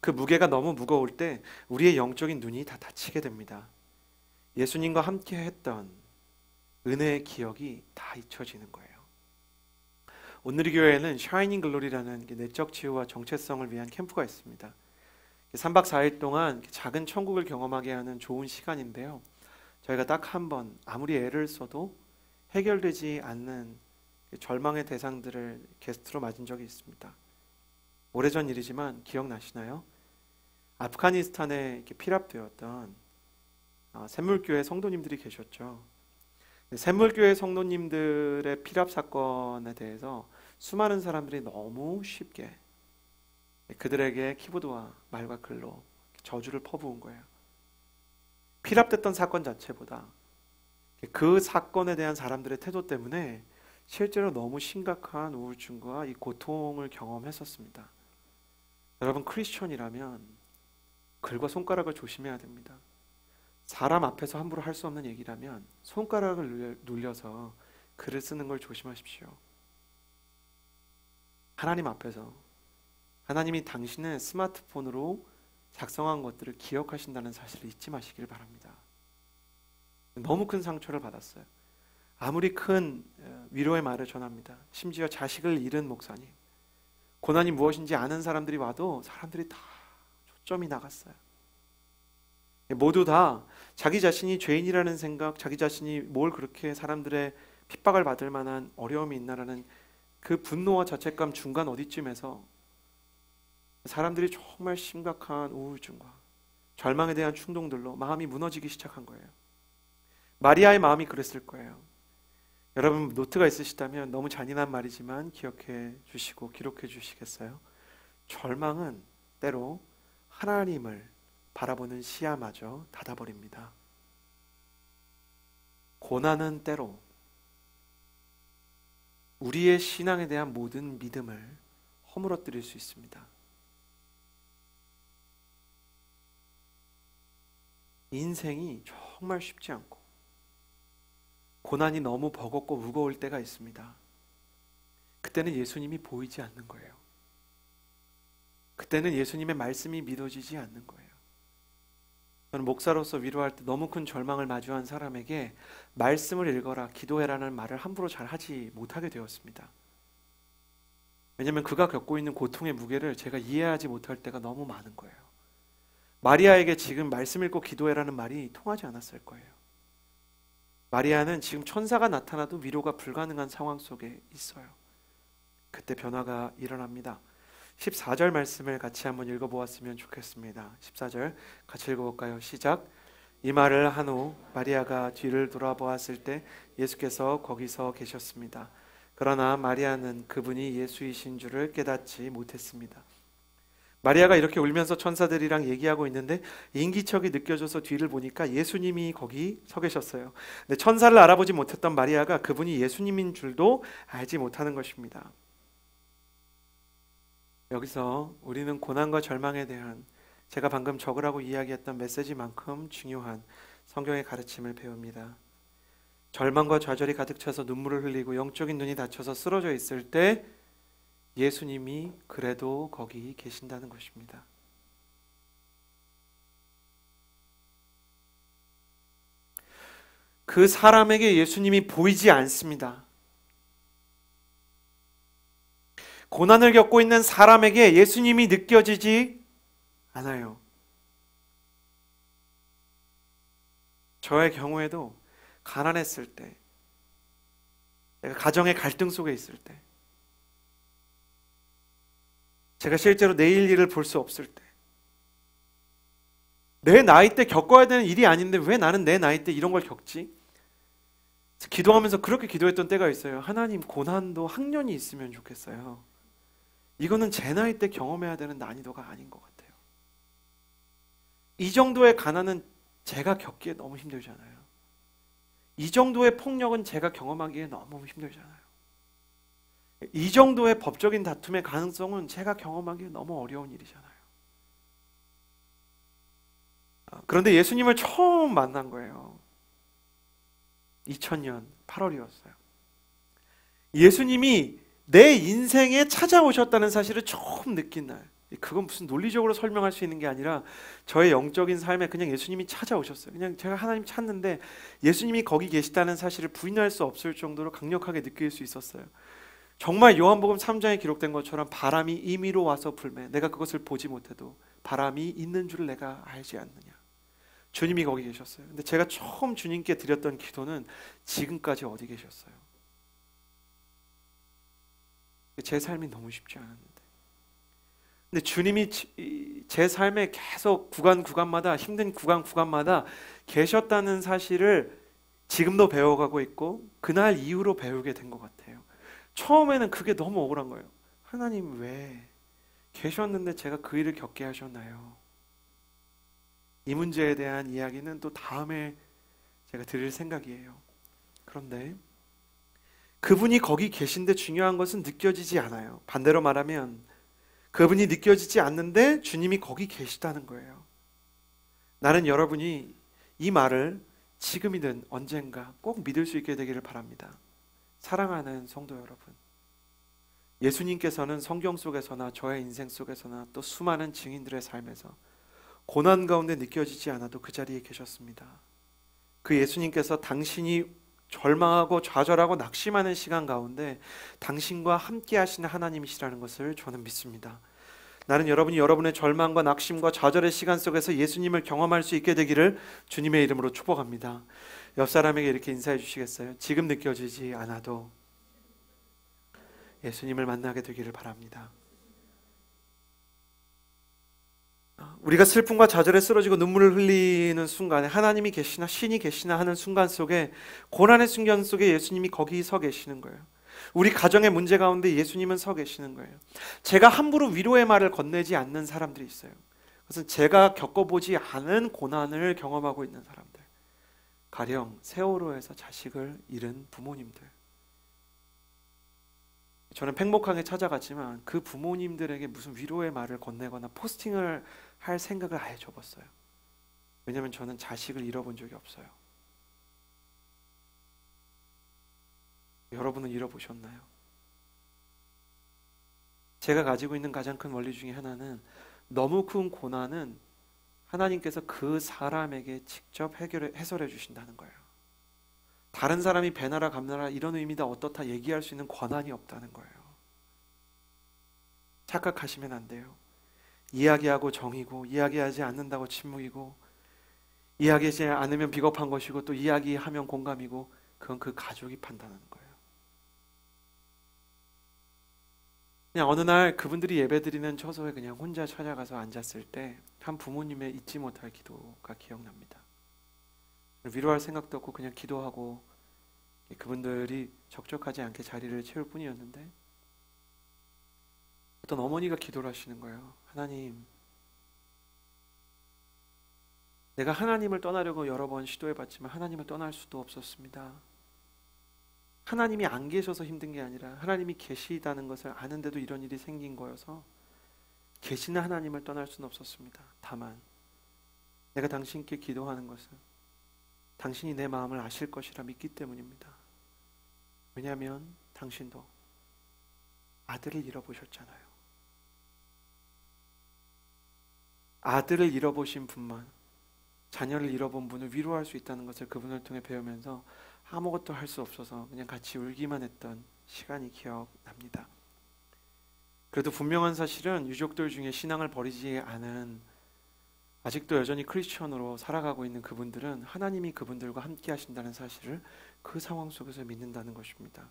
그 무게가 너무 무거울 때 우리의 영적인 눈이 다 닫히게 됩니다. 예수님과 함께 했던 은혜의 기억이 다 잊혀지는 거예요. 오늘 교회에는 샤이닝 글로리라는 내적 치유와 정체성을 위한 캠프가 있습니다. 3박 4일 동안 작은 천국을 경험하게 하는 좋은 시간인데요. 저희가 딱 한 번 아무리 애를 써도 해결되지 않는 절망의 대상들을 게스트로 맞은 적이 있습니다. 오래전 일이지만 기억나시나요? 아프가니스탄에 피랍되었던 샘물교회 성도님들이 계셨죠. 샘물교회 성도님들의 피랍 사건에 대해서 수많은 사람들이 너무 쉽게 그들에게 키보드와 말과 글로 저주를 퍼부은 거예요. 피랍됐던 사건 자체보다 그 사건에 대한 사람들의 태도 때문에 실제로 너무 심각한 우울증과 이 고통을 경험했었습니다. 여러분 크리스천이라면 글과 손가락을 조심해야 됩니다. 사람 앞에서 함부로 할 수 없는 얘기라면 손가락을 눌려서 글을 쓰는 걸 조심하십시오. 하나님 앞에서 하나님이 당신의 스마트폰으로 작성한 것들을 기억하신다는 사실을 잊지 마시길 바랍니다. 너무 큰 상처를 받았어요. 아무리 큰 위로의 말을 전합니다. 심지어 자식을 잃은 목사님, 고난이 무엇인지 아는 사람들이 와도 사람들이 다 초점이 나갔어요. 모두 다 자기 자신이 죄인이라는 생각, 자기 자신이 뭘 그렇게 사람들의 핍박을 받을 만한 어려움이 있나라는 그 분노와 자책감 중간 어디쯤에서 사람들이 정말 심각한 우울증과 절망에 대한 충동들로 마음이 무너지기 시작한 거예요. 마리아의 마음이 그랬을 거예요. 여러분 노트가 있으시다면 너무 잔인한 말이지만 기억해 주시고 기록해 주시겠어요? 절망은 때로 하나님을 바라보는 시야마저 닫아버립니다. 고난은 때로 우리의 신앙에 대한 모든 믿음을 허물어뜨릴 수 있습니다. 인생이 정말 쉽지 않고 고난이 너무 버겁고 무거울 때가 있습니다. 그때는 예수님이 보이지 않는 거예요. 그때는 예수님의 말씀이 믿어지지 않는 거예요. 저는 목사로서 위로할 때 너무 큰 절망을 마주한 사람에게 말씀을 읽어라, 기도해라는 말을 함부로 잘 하지 못하게 되었습니다. 왜냐하면 그가 겪고 있는 고통의 무게를 제가 이해하지 못할 때가 너무 많은 거예요. 마리아에게 지금 말씀 읽고 기도해라는 말이 통하지 않았을 거예요. 마리아는 지금 천사가 나타나도 위로가 불가능한 상황 속에 있어요. 그때 변화가 일어납니다. 14절 말씀을 같이 한번 읽어보았으면 좋겠습니다. 14절 같이 읽어볼까요? 시작. 이 말을 한 후 마리아가 뒤를 돌아보았을 때 예수께서 거기서 계셨습니다. 그러나 마리아는 그분이 예수이신 줄을 깨닫지 못했습니다. 마리아가 이렇게 울면서 천사들이랑 얘기하고 있는데 인기척이 느껴져서 뒤를 보니까 예수님이 거기 서 계셨어요. 근데 천사를 알아보지 못했던 마리아가 그분이 예수님인 줄도 알지 못하는 것입니다. 여기서 우리는 고난과 절망에 대한 제가 방금 적으라고 이야기했던 메시지만큼 중요한 성경의 가르침을 배웁니다. 절망과 좌절이 가득 차서 눈물을 흘리고 영적인 눈이 닫혀서 쓰러져 있을 때 예수님이 그래도 거기 계신다는 것입니다. 그 사람에게 예수님이 보이지 않습니다. 고난을 겪고 있는 사람에게 예수님이 느껴지지 않아요. 저의 경우에도 가난했을 때, 내가 가정의 갈등 속에 있을 때, 제가 실제로 내일 일을 볼 수 없을 때, 내 나이 때 겪어야 되는 일이 아닌데 왜 나는 내 나이 때 이런 걸 겪지? 기도하면서 그렇게 기도했던 때가 있어요. 하나님, 고난도 학년이 있으면 좋겠어요. 이거는 제 나이 때 경험해야 되는 난이도가 아닌 것 같아요. 이 정도의 가난은 제가 겪기에 너무 힘들잖아요. 이 정도의 폭력은 제가 경험하기에 너무 힘들잖아요. 이 정도의 법적인 다툼의 가능성은 제가 경험하기에 너무 어려운 일이잖아요. 그런데 예수님을 처음 만난 거예요. 2000년 8월이었어요. 예수님이 내 인생에 찾아오셨다는 사실을 처음 느낀 날. 그건 무슨 논리적으로 설명할 수 있는 게 아니라 저의 영적인 삶에 그냥 예수님이 찾아오셨어요. 그냥 제가 하나님 찾는데 예수님이 거기 계시다는 사실을 부인할 수 없을 정도로 강력하게 느낄 수 있었어요. 정말 요한복음 3장에 기록된 것처럼 바람이 임의로 와서 불매, 내가 그것을 보지 못해도 바람이 있는 줄을 내가 알지 않느냐. 주님이 거기 계셨어요. 근데 제가 처음 주님께 드렸던 기도는 지금까지 어디 계셨어요? 제 삶이 너무 쉽지 않았는데, 근데 주님이 제 삶에 계속 구간마다, 힘든 구간마다 계셨다는 사실을 지금도 배워가고 있고 그날 이후로 배우게 된 것 같아요. 처음에는 그게 너무 억울한 거예요. 하나님, 왜 계셨는데 제가 그 일을 겪게 하셨나요? 이 문제에 대한 이야기는 또 다음에 제가 드릴 생각이에요. 그런데 그분이 거기 계신데 중요한 것은 느껴지지 않아요. 반대로 말하면 그분이 느껴지지 않는데 주님이 거기 계시다는 거예요. 나는 여러분이 이 말을 지금이든 언젠가 꼭 믿을 수 있게 되기를 바랍니다. 사랑하는 성도 여러분, 예수님께서는 성경 속에서나 저의 인생 속에서나 또 수많은 증인들의 삶에서 고난 가운데 느껴지지 않아도 그 자리에 계셨습니다. 그 예수님께서 당신이 절망하고 좌절하고 낙심하는 시간 가운데 당신과 함께 하시는 하나님이시라는 것을 저는 믿습니다. 나는 여러분이 여러분의 절망과 낙심과 좌절의 시간 속에서 예수님을 경험할 수 있게 되기를 주님의 이름으로 축복합니다. 옆 사람에게 이렇게 인사해 주시겠어요? 지금 느껴지지 않아도 예수님을 만나게 되기를 바랍니다. 우리가 슬픔과 좌절에 쓰러지고 눈물을 흘리는 순간에 하나님이 계시나 신이 계시나 하는 순간 속에, 고난의 순간 속에 예수님이 거기 서 계시는 거예요. 우리 가정의 문제 가운데 예수님은 서 계시는 거예요. 제가 함부로 위로의 말을 건네지 않는 사람들이 있어요. 그것은 제가 겪어보지 않은 고난을 경험하고 있는 사람들, 가령 세월호에서 자식을 잃은 부모님들. 저는 팽목항에 찾아갔지만 그 부모님들에게 무슨 위로의 말을 건네거나 포스팅을 할 생각을 아예 접었어요. 왜냐하면 저는 자식을 잃어본 적이 없어요. 여러분은 잃어보셨나요? 제가 가지고 있는 가장 큰 원리 중에 하나는, 너무 큰 고난은 하나님께서 그 사람에게 직접 해설해 주신다는 거예요. 다른 사람이 배나라 감나라 이런 의미다 어떻다 얘기할 수 있는 권한이 없다는 거예요. 착각하시면 안 돼요. 이야기하고 정이고, 이야기하지 않는다고 침묵이고, 이야기하지 않으면 비겁한 것이고, 또 이야기하면 공감이고, 그건 그 가족이 판단하는 거예요. 그냥 어느 날 그분들이 예배드리는 처소에 그냥 혼자 찾아가서 앉았을 때 한 부모님의 잊지 못할 기도가 기억납니다. 위로할 생각도 없고 그냥 기도하고, 그분들이 적적하지 않게 자리를 채울 뿐이었는데 어떤 어머니가 기도를 하시는 거예요. 하나님, 내가 하나님을 떠나려고 여러 번 시도해봤지만 하나님을 떠날 수도 없었습니다. 하나님이 안 계셔서 힘든 게 아니라 하나님이 계시다는 것을 아는데도 이런 일이 생긴 거여서 계시는 하나님을 떠날 수는 없었습니다. 다만 내가 당신께 기도하는 것은 당신이 내 마음을 아실 것이라 믿기 때문입니다. 왜냐하면 당신도 아들을 잃어보셨잖아요. 아들을 잃어보신 분만 자녀를 잃어본 분을 위로할 수 있다는 것을 그분을 통해 배우면서 아무것도 할 수 없어서 그냥 같이 울기만 했던 시간이 기억납니다. 그래도 분명한 사실은 유족들 중에 신앙을 버리지 않은, 아직도 여전히 크리스천으로 살아가고 있는 그분들은 하나님이 그분들과 함께 하신다는 사실을 그 상황 속에서 믿는다는 것입니다.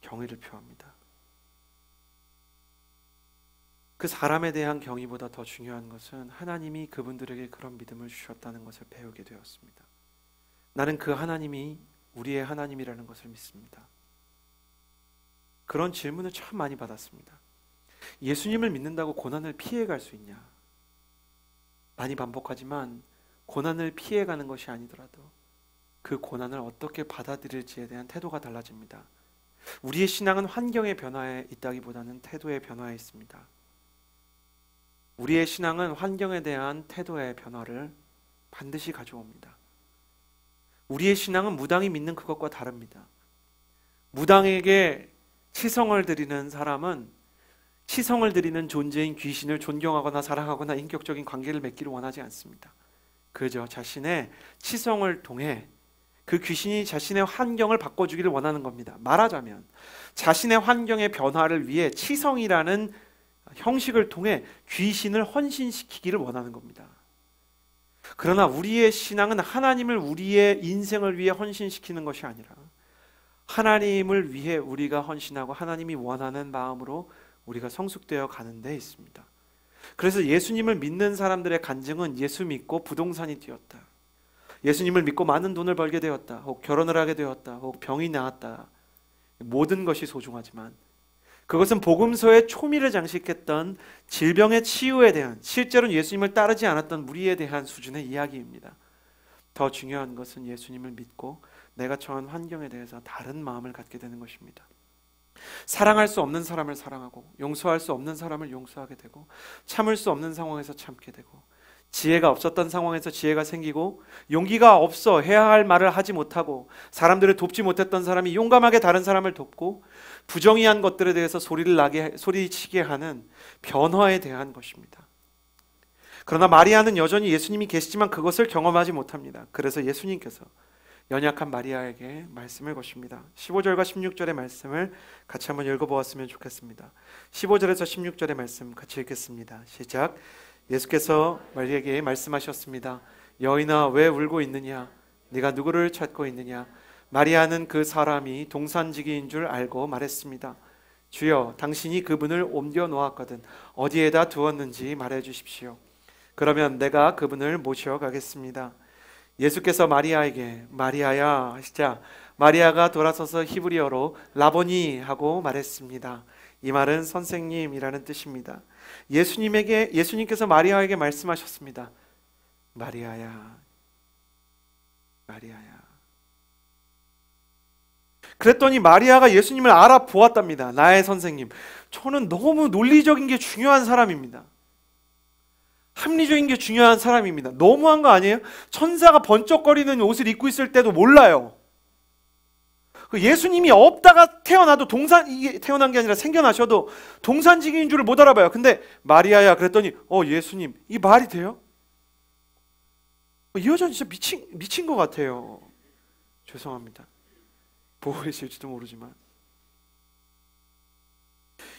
경의를 표합니다. 그 사람에 대한 경의보다 더 중요한 것은 하나님이 그분들에게 그런 믿음을 주셨다는 것을 배우게 되었습니다. 나는 그 하나님이 우리의 하나님이라는 것을 믿습니다. 그런 질문을 참 많이 받았습니다. 예수님을 믿는다고 고난을 피해갈 수 있냐? 많이 반복하지만 고난을 피해가는 것이 아니더라도 그 고난을 어떻게 받아들일지에 대한 태도가 달라집니다. 우리의 신앙은 환경의 변화에 있다기보다는 태도의 변화에 있습니다. 우리의 신앙은 환경에 대한 태도의 변화를 반드시 가져옵니다. 우리의 신앙은 무당이 믿는 그것과 다릅니다. 무당에게 치성을 드리는 사람은 치성을 드리는 존재인 귀신을 존경하거나 사랑하거나 인격적인 관계를 맺기를 원하지 않습니다. 그저 자신의 치성을 통해 그 귀신이 자신의 환경을 바꿔주기를 원하는 겁니다. 말하자면 자신의 환경의 변화를 위해 치성이라는 형식을 통해 귀신을 헌신시키기를 원하는 겁니다. 그러나 우리의 신앙은 하나님을 우리의 인생을 위해 헌신시키는 것이 아니라 하나님을 위해 우리가 헌신하고 하나님이 원하는 마음으로 우리가 성숙되어 가는 데 있습니다. 그래서 예수님을 믿는 사람들의 간증은 예수 믿고 부동산이 뛰었다, 예수님을 믿고 많은 돈을 벌게 되었다, 혹 결혼을 하게 되었다, 혹 병이 나았다. 모든 것이 소중하지만 그것은 복음서의 초미를 장식했던 질병의 치유에 대한, 실제로는 예수님을 따르지 않았던 우리에 대한 수준의 이야기입니다. 더 중요한 것은 예수님을 믿고 내가 처한 환경에 대해서 다른 마음을 갖게 되는 것입니다. 사랑할 수 없는 사람을 사랑하고 용서할 수 없는 사람을 용서하게 되고 참을 수 없는 상황에서 참게 되고 지혜가 없었던 상황에서 지혜가 생기고 용기가 없어 해야 할 말을 하지 못하고 사람들을 돕지 못했던 사람이 용감하게 다른 사람을 돕고 부정의한 것들에 대해서 소리치게 하는 변화에 대한 것입니다. 그러나 마리아는 여전히 예수님이 계시지만 그것을 경험하지 못합니다. 그래서 예수님께서 연약한 마리아에게 말씀을 거십니다. 15절과 16절의 말씀을 같이 한번 읽어보았으면 좋겠습니다. 15절에서 16절의 말씀 같이 읽겠습니다. 시작. 예수께서 마리아에게 말씀하셨습니다. 여인아, 왜 울고 있느냐? 네가 누구를 찾고 있느냐? 마리아는 그 사람이 동산지기인 줄 알고 말했습니다. 주여, 당신이 그분을 옮겨 놓았거든 어디에다 두었는지 말해 주십시오. 그러면 내가 그분을 모셔가겠습니다. 예수께서 마리아에게 마리아야 하시자 마리아가 돌아서서 히브리어로 라보니 하고 말했습니다. 이 말은 선생님이라는 뜻입니다. 예수님께서 마리아에게 말씀하셨습니다. 마리아야, 마리아야. 그랬더니 마리아가 예수님을 알아보았답니다. 나의 선생님. 저는 너무 논리적인 게 중요한 사람입니다. 합리적인 게 중요한 사람입니다. 너무한 거 아니에요? 천사가 번쩍거리는 옷을 입고 있을 때도 몰라요. 예수님이 없다가 태어나도 이게 태어난 게 아니라 생겨나셔도 동산직인 줄을 못 알아봐요. 근데 마리아야 그랬더니 예수님, 이 말이 돼요? 이 여자는 진짜 미친 것 같아요. 죄송합니다. 보고 계실지도 모르지만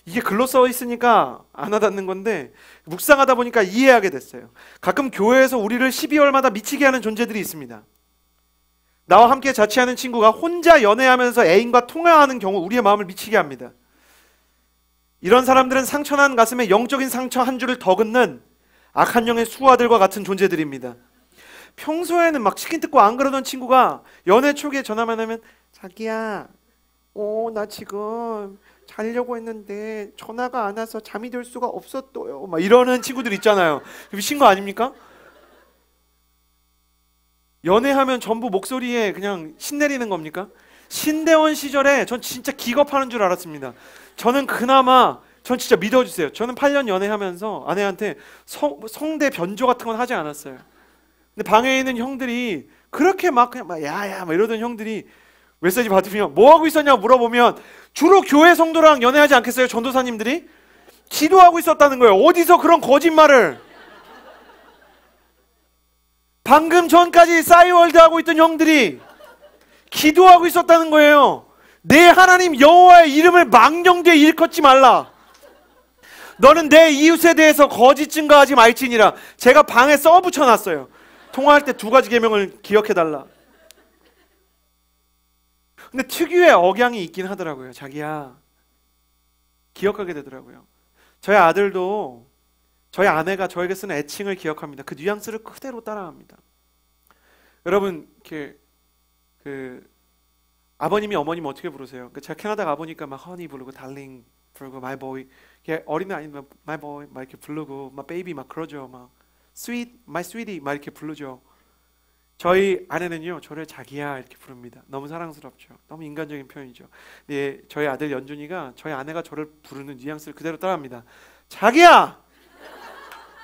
이게 글로 써 있으니까 안 와닿는 건데 묵상하다 보니까 이해하게 됐어요. 가끔 교회에서 우리를 12월마다 미치게 하는 존재들이 있습니다. 나와 함께 자취하는 친구가 혼자 연애하면서 애인과 통화하는 경우 우리의 마음을 미치게 합니다. 이런 사람들은 상처난 가슴에 영적인 상처 한 줄을 더 긋는 악한 영의 수하들과 같은 존재들입니다. 평소에는 막 치킨 뜯고 안 그러던 친구가 연애 초기에 전화만 하면 자기야, 나 지금 자려고 했는데 전화가 안 와서 잠이 들 수가 없었어요. 막 이러는 친구들 있잖아요. 미친 거 아닙니까? 연애하면 전부 목소리에 그냥 신내리는 겁니까? 신대원 시절에 전 진짜 기겁하는 줄 알았습니다. 저는 그나마 전 진짜 믿어주세요. 저는 8년 연애하면서 아내한테 성대 변조 같은 건 하지 않았어요. 근데 방에 있는 형들이 그렇게 막 그냥 막 야야 막 이러던 형들이 메시지 받으면 뭐 하고 있었냐고 물어보면 주로 교회 성도랑 연애하지 않겠어요? 전도사님들이? 기도하고 있었다는 거예요. 어디서 그런 거짓말을. 방금 전까지 싸이월드 하고 있던 형들이 기도하고 있었다는 거예요. 내 하나님 여호와의 이름을 망령되이 일컫지 말라. 너는 내 이웃에 대해서 거짓 증거하지 말지니라. 제가 방에 써 붙여놨어요. 통화할 때 2가지 계명을 기억해달라. 근데 특유의 억양이 있긴 하더라고요. 자기야, 기억하게 되더라고요. 저희 아들도 저희 아내가 저에게 쓰는 애칭을 기억합니다. 그 뉘앙스를 그대로 따라합니다. 여러분, 이렇게 아버님이 어머님 어떻게 부르세요? 제가 캐나다 가보니까 막 허니 부르고 달링 부르고 마이 보이, 어린애 아니면 마이 보이 막 이렇게 부르고 막 베이비 막 그러죠. 막 스윗, 마이 스위티 막 이렇게 부르죠. 저희 아내는요 저를 자기야 이렇게 부릅니다. 너무 사랑스럽죠. 너무 인간적인 표현이죠. 네, 저희 아들 연준이가 저희 아내가 저를 부르는 뉘앙스를 그대로 따라합니다. 자기야!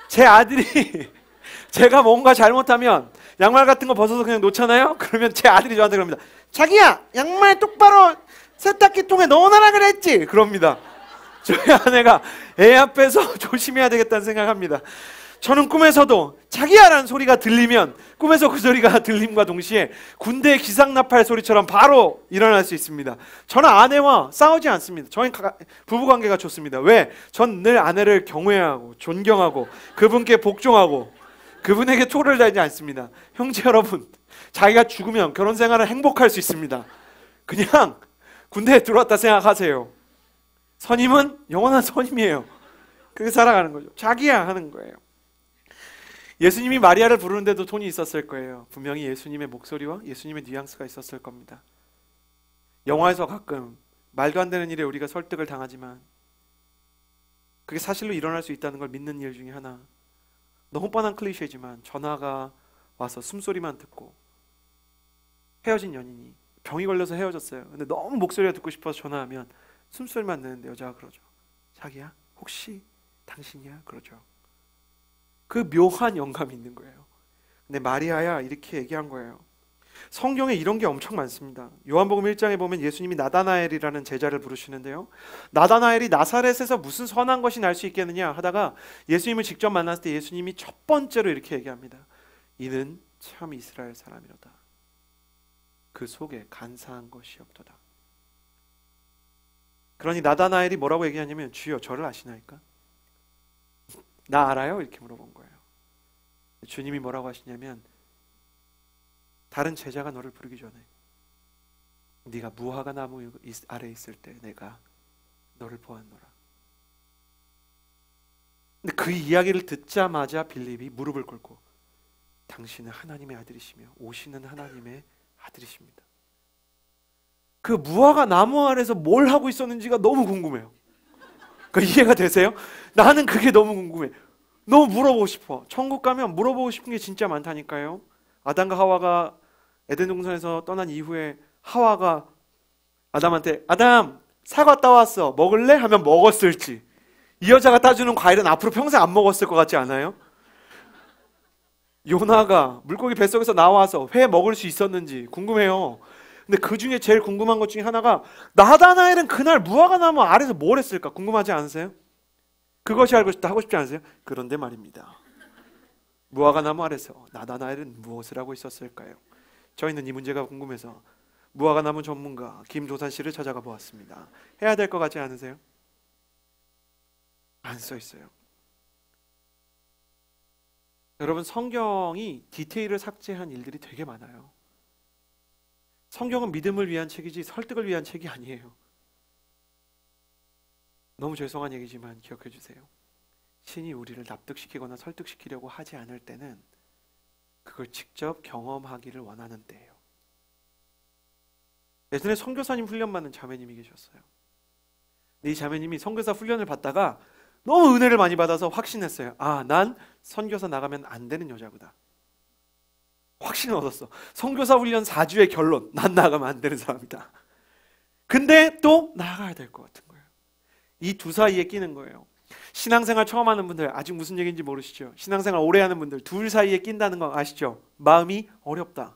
제 아들이 제가 뭔가 잘못하면 양말 같은 거 벗어서 그냥 놓잖아요? 그러면 제 아들이 저한테 그럽니다. 자기야! 양말 똑바로 세탁기통에 넣어놔라 그랬지? 그럽니다. 저희 아내가 애 앞에서 조심해야 되겠다는 생각합니다. 저는 꿈에서도 자기야라는 소리가 들리면 꿈에서 그 소리가 들림과 동시에 군대 기상나팔 소리처럼 바로 일어날 수 있습니다. 저는 아내와 싸우지 않습니다. 저희 부부관계가 좋습니다. 왜? 전 늘 아내를 경외하고 존경하고 그분께 복종하고 그분에게 토를 달지 않습니다. 형제 여러분, 자기가 죽으면 결혼 생활은 행복할 수 있습니다. 그냥 군대에 들어왔다 생각하세요. 선임은 영원한 선임이에요. 그렇게 살아가는 거죠. 자기야 하는 거예요. 예수님이 마리아를 부르는데도 톤이 있었을 거예요. 분명히 예수님의 목소리와 예수님의 뉘앙스가 있었을 겁니다. 영화에서 가끔 말도 안 되는 일에 우리가 설득을 당하지만 그게 사실로 일어날 수 있다는 걸 믿는 일 중에 하나. 너무 뻔한 클리셰지만 전화가 와서 숨소리만 듣고 헤어진 연인이 병이 걸려서 헤어졌어요. 근데 너무 목소리가 듣고 싶어서 전화하면 숨소리만 내는데 여자가 그러죠. 자기야, 혹시 당신이야? 그러죠. 그 묘한 영감이 있는 거예요. 근데 마리아야 이렇게 얘기한 거예요. 성경에 이런 게 엄청 많습니다. 요한복음 1장에 보면 예수님이 나다나엘이라는 제자를 부르시는데요. 나다나엘이 나사렛에서 무슨 선한 것이 날 수 있겠느냐 하다가 예수님을 직접 만났을 때 예수님이 첫 번째로 이렇게 얘기합니다. 이는 참 이스라엘 사람이로다. 그 속에 간사한 것이 없도다. 그러니 나다나엘이 뭐라고 얘기하냐면 주여 저를 아시나이까? 나 알아요? 이렇게 물어본 거예요. 주님이 뭐라고 하시냐면 다른 제자가 너를 부르기 전에 네가 무화과 나무 아래 있을 때 내가 너를 보았노라. 근데 그 이야기를 듣자마자 빌립이 무릎을 꿇고 당신은 하나님의 아들이시며 오시는 하나님의 아들이십니다. 그 무화과 나무 아래서 뭘 하고 있었는지가 너무 궁금해요. 그 이해가 되세요? 나는 그게 너무 궁금해. 너무 물어보고 싶어. 천국 가면 물어보고 싶은 게 진짜 많다니까요. 아담과 하와가 에덴 동산에서 떠난 이후에 하와가 아담한테 아담 사과 따왔어 먹을래? 하면 먹었을지, 이 여자가 따주는 과일은 앞으로 평생 안 먹었을 것 같지 않아요? 요나가 물고기 뱃속에서 나와서 회 먹을 수 있었는지 궁금해요. 근데 그 중에 제일 궁금한 것 중에 하나가 나다나엘은 그날 무화과 나무 아래서 뭘 했을까 궁금하지 않으세요? 그것이 알고 싶다 하고 싶지 않으세요? 그런데 말입니다. 무화과 나무 아래서 나다나엘은 무엇을 하고 있었을까요? 저희는 이 문제가 궁금해서 무화과 나무 전문가 김도산 씨를 찾아가 보았습니다. 해야 될 것 같지 않으세요? 안 써 있어요. 여러분, 성경이 디테일을 삭제한 일들이 되게 많아요. 성경은 믿음을 위한 책이지 설득을 위한 책이 아니에요. 너무 죄송한 얘기지만 기억해 주세요. 신이 우리를 납득시키거나 설득시키려고 하지 않을 때는 그걸 직접 경험하기를 원하는 때예요. 예전에 선교사님 훈련 받는 자매님이 계셨어요. 이 자매님이 선교사 훈련을 받다가 너무 은혜를 많이 받아서 확신했어요. 아, 난 선교사 나가면 안 되는 여자구나. 확신을 얻었어. 선교사 훈련 4주의 결론, 난 나가면 안 되는 사람이다. 근데 또 나가야 될 것 같은 거예요. 이 두 사이에 끼는 거예요. 신앙생활 처음 하는 분들 아직 무슨 얘기인지 모르시죠? 신앙생활 오래 하는 분들 둘 사이에 낀다는 거 아시죠? 마음이 어렵다.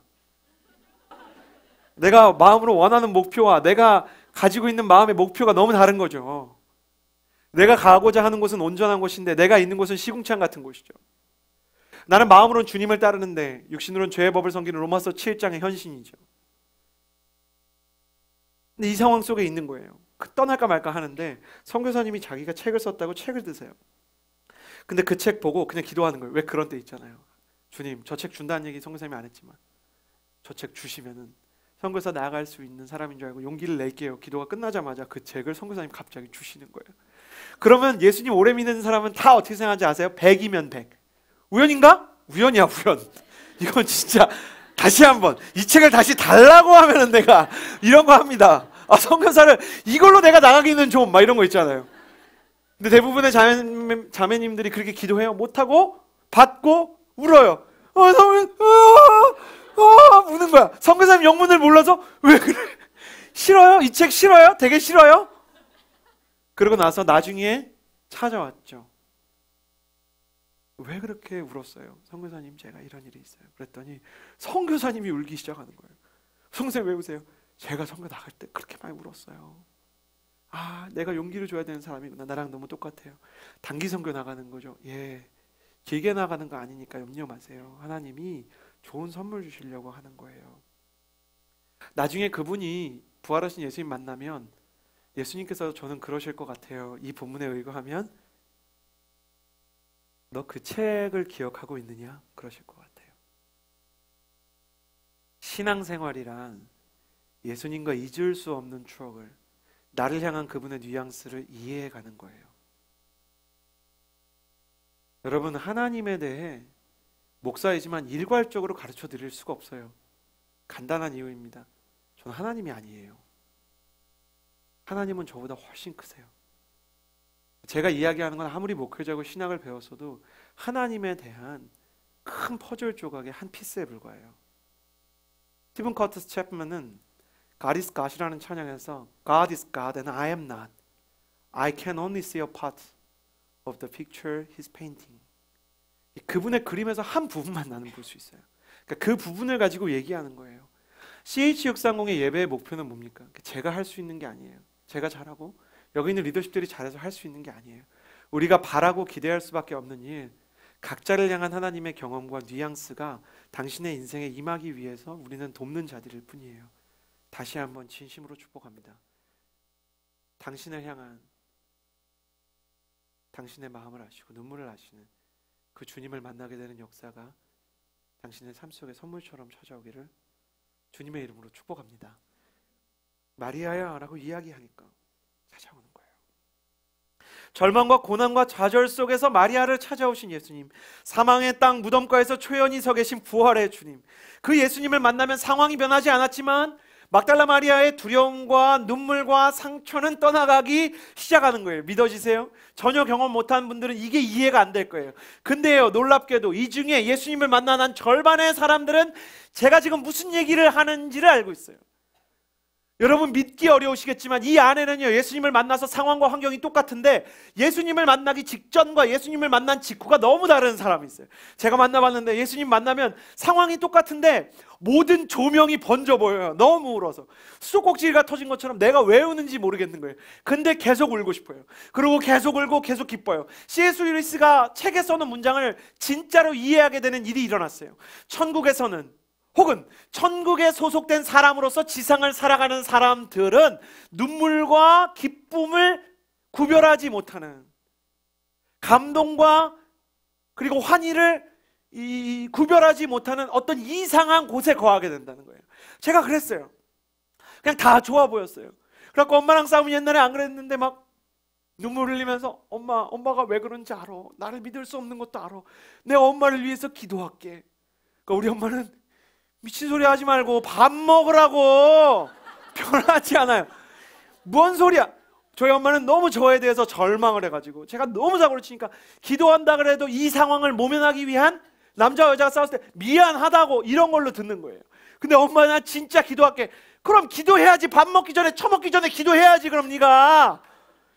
내가 마음으로 원하는 목표와 내가 가지고 있는 마음의 목표가 너무 다른 거죠. 내가 가고자 하는 곳은 온전한 곳인데 내가 있는 곳은 시궁창 같은 곳이죠. 나는 마음으로는 주님을 따르는데 육신으로는 죄의 법을 섬기는 로마서 7장의 현신이죠. 근데 이 상황 속에 있는 거예요. 떠날까 말까 하는데 선교사님이 자기가 책을 썼다고 책을 드세요. 근데 그 책 보고 그냥 기도하는 거예요. 왜 그런 때 있잖아요. 주님, 저 책 준다는 얘기 선교사님이 안 했지만 저 책 주시면은 선교사 나아갈 수 있는 사람인 줄 알고 용기를 낼게요. 기도가 끝나자마자 그 책을 선교사님 갑자기 주시는 거예요. 그러면 예수님 오래 믿는 사람은 다 어떻게 생각하는지 아세요? 100이면 100. 우연인가? 우연이야, 우연. 이건 진짜 다시 한번 이 책을 다시 달라고 하면은 내가 이런 거 합니다. 아, 선교사를 이걸로 내가 나가기는 좀 막 이런 거 있잖아요. 근데 대부분의 자매님들이 그렇게 기도해요. 못하고 받고 울어요. 우는 거야. 선교사님 영문을 몰라서 왜 그래? 싫어요? 이 책 싫어요? 되게 싫어요? 그러고 나서 나중에 찾아왔죠. 왜 그렇게 울었어요? 선교사님, 제가 이런 일이 있어요. 그랬더니 선교사님이 울기 시작하는 거예요. 선교사님 왜 우세요? 제가 선교 나갈 때 그렇게 많이 울었어요. 아, 내가 용기를 줘야 되는 사람이구나. 나랑 너무 똑같아요. 단기 선교 나가는 거죠. 예, 길게 나가는 거 아니니까 염려 마세요. 하나님이 좋은 선물 주시려고 하는 거예요. 나중에 그분이 부활하신 예수님 만나면 예수님께서 저는 그러실 것 같아요. 이 본문에 의거하면 너 그 책을 기억하고 있느냐? 그러실 것 같아요. 신앙생활이란 예수님과 잊을 수 없는 추억을, 나를 향한 그분의 뉘앙스를 이해해가는 거예요. 여러분, 하나님에 대해 목사이지만 일괄적으로 가르쳐 드릴 수가 없어요. 간단한 이유입니다. 저는 하나님이 아니에요. 하나님은 저보다 훨씬 크세요. 제가 이야기하는 건 아무리 목회자고 신학을 배웠어도 하나님에 대한 큰 퍼즐 조각의 한 피스에 불과해요. 스티븐 커티스 챕먼은 God is God이라는 찬양에서 God is God and I am not. I can only see a part of the picture he's painting. 그분의 그림에서 한 부분만 나는 볼 수 있어요. 그러니까 그 부분을 가지고 얘기하는 거예요. CH630의 예배의 목표는 뭡니까? 제가 할 수 있는 게 아니에요. 제가 잘하고 여기 있는 리더십들이 잘해서 할 수 있는 게 아니에요. 우리가 바라고 기대할 수밖에 없는 일, 각자를 향한 하나님의 경험과 뉘앙스가 당신의 인생에 임하기 위해서 우리는 돕는 자들일 뿐이에요. 다시 한번 진심으로 축복합니다. 당신을 향한 당신의 마음을 아시고 눈물을 아시는 그 주님을 만나게 되는 역사가 당신의 삶 속에 선물처럼 찾아오기를 주님의 이름으로 축복합니다. 마리아야 라고 이야기하니까 찾아오는 거예요. 절망과 고난과 좌절 속에서 마리아를 찾아오신 예수님, 사망의 땅 무덤가에서 초연히 서 계신 부활의 주님, 그 예수님을 만나면 상황이 변하지 않았지만 막달라 마리아의 두려움과 눈물과 상처는 떠나가기 시작하는 거예요. 믿어지세요? 전혀 경험 못한 분들은 이게 이해가 안 될 거예요. 근데요, 놀랍게도 이 중에 예수님을 만난 한 절반의 사람들은 제가 지금 무슨 얘기를 하는지를 알고 있어요. 여러분 믿기 어려우시겠지만 이 안에는요, 예수님을 만나서 상황과 환경이 똑같은데 예수님을 만나기 직전과 예수님을 만난 직후가 너무 다른 사람이 있어요. 제가 만나봤는데 예수님 만나면 상황이 똑같은데 모든 조명이 번져 보여요. 너무 울어서 수도꼭지가 터진 것처럼 내가 왜 우는지 모르겠는 거예요. 근데 계속 울고 싶어요. 그리고 계속 울고 계속 기뻐요. C.S. 루이스가 책에 써놓은 문장을 진짜로 이해하게 되는 일이 일어났어요. 천국에서는, 혹은 천국에 소속된 사람으로서 지상을 살아가는 사람들은 눈물과 기쁨을 구별하지 못하는, 감동과 그리고 환희를 구별하지 못하는 어떤 이상한 곳에 거하게 된다는 거예요. 제가 그랬어요. 그냥 다 좋아 보였어요. 그래갖고 엄마랑 싸우면, 옛날에 안 그랬는데 막 눈물 흘리면서 엄마가 왜 그런지 알아. 나를 믿을 수 없는 것도 알아. 내가 엄마를 위해서 기도할게. 그러니까 우리 엄마는 미친 소리 하지 말고 밥 먹으라고. 변하지 않아요. 뭔 소리야. 저희 엄마는 너무 저에 대해서 절망을 해가지고 제가 너무 사고를 치니까 기도한다 그래도 이 상황을 모면하기 위한, 남자와 여자가 싸웠을 때 미안하다고 이런 걸로 듣는 거예요. 근데 엄마, 나 진짜 기도할게. 그럼 기도해야지. 밥 먹기 전에, 처먹기 전에 기도해야지. 그럼 네가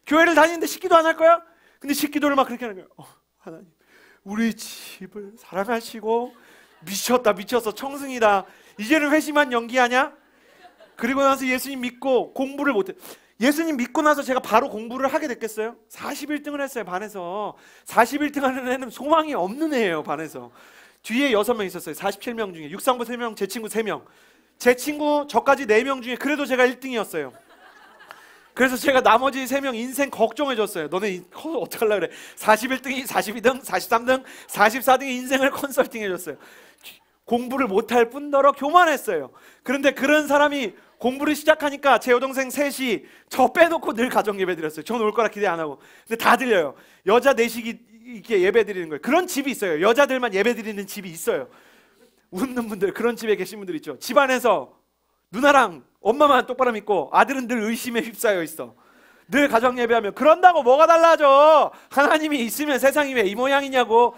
교회를 다니는데 식기도 안 할 거야? 근데 식기도를 막 그렇게 하는 거예요. 하나님, 우리 집을 사랑하시고, 미쳤다, 미쳤어, 청승이다. 이제는 회심한 연기하냐? 그리고 나서 예수님 믿고 공부를 못해. 예수님 믿고 나서 제가 바로 공부를 하게 됐겠어요? 41등을 했어요, 반에서. 41등 하는 애는 소망이 없는 애예요, 반에서. 뒤에 6명 있었어요. 47명 중에 육상부 3명, 제 친구 3명. 제 친구 저까지 4명 중에 그래도 제가 1등이었어요. 그래서 제가 나머지 3명 인생 걱정해줬어요. 너네 어떡하려고 그래. 41등이 42등, 43등, 44등의 인생을 컨설팅해줬어요. 공부를 못할 뿐더러 교만했어요. 그런데 그런 사람이 공부를 시작하니까 제 여동생 셋이 저 빼놓고 늘 가정예배 드렸어요. 저는 올 거라 기대 안 하고. 근데 다 들려요. 여자 넷이 이렇게 예배 드리는 거예요. 그런 집이 있어요. 여자들만 예배 드리는 집이 있어요. 웃는 분들, 그런 집에 계신 분들 있죠. 집안에서 누나랑 엄마만 똑바로 믿고 아들은 늘 의심에 휩싸여 있어. 늘 가정 예배하면 그런다고 뭐가 달라져. 하나님이 있으면 세상이 왜 이 모양이냐고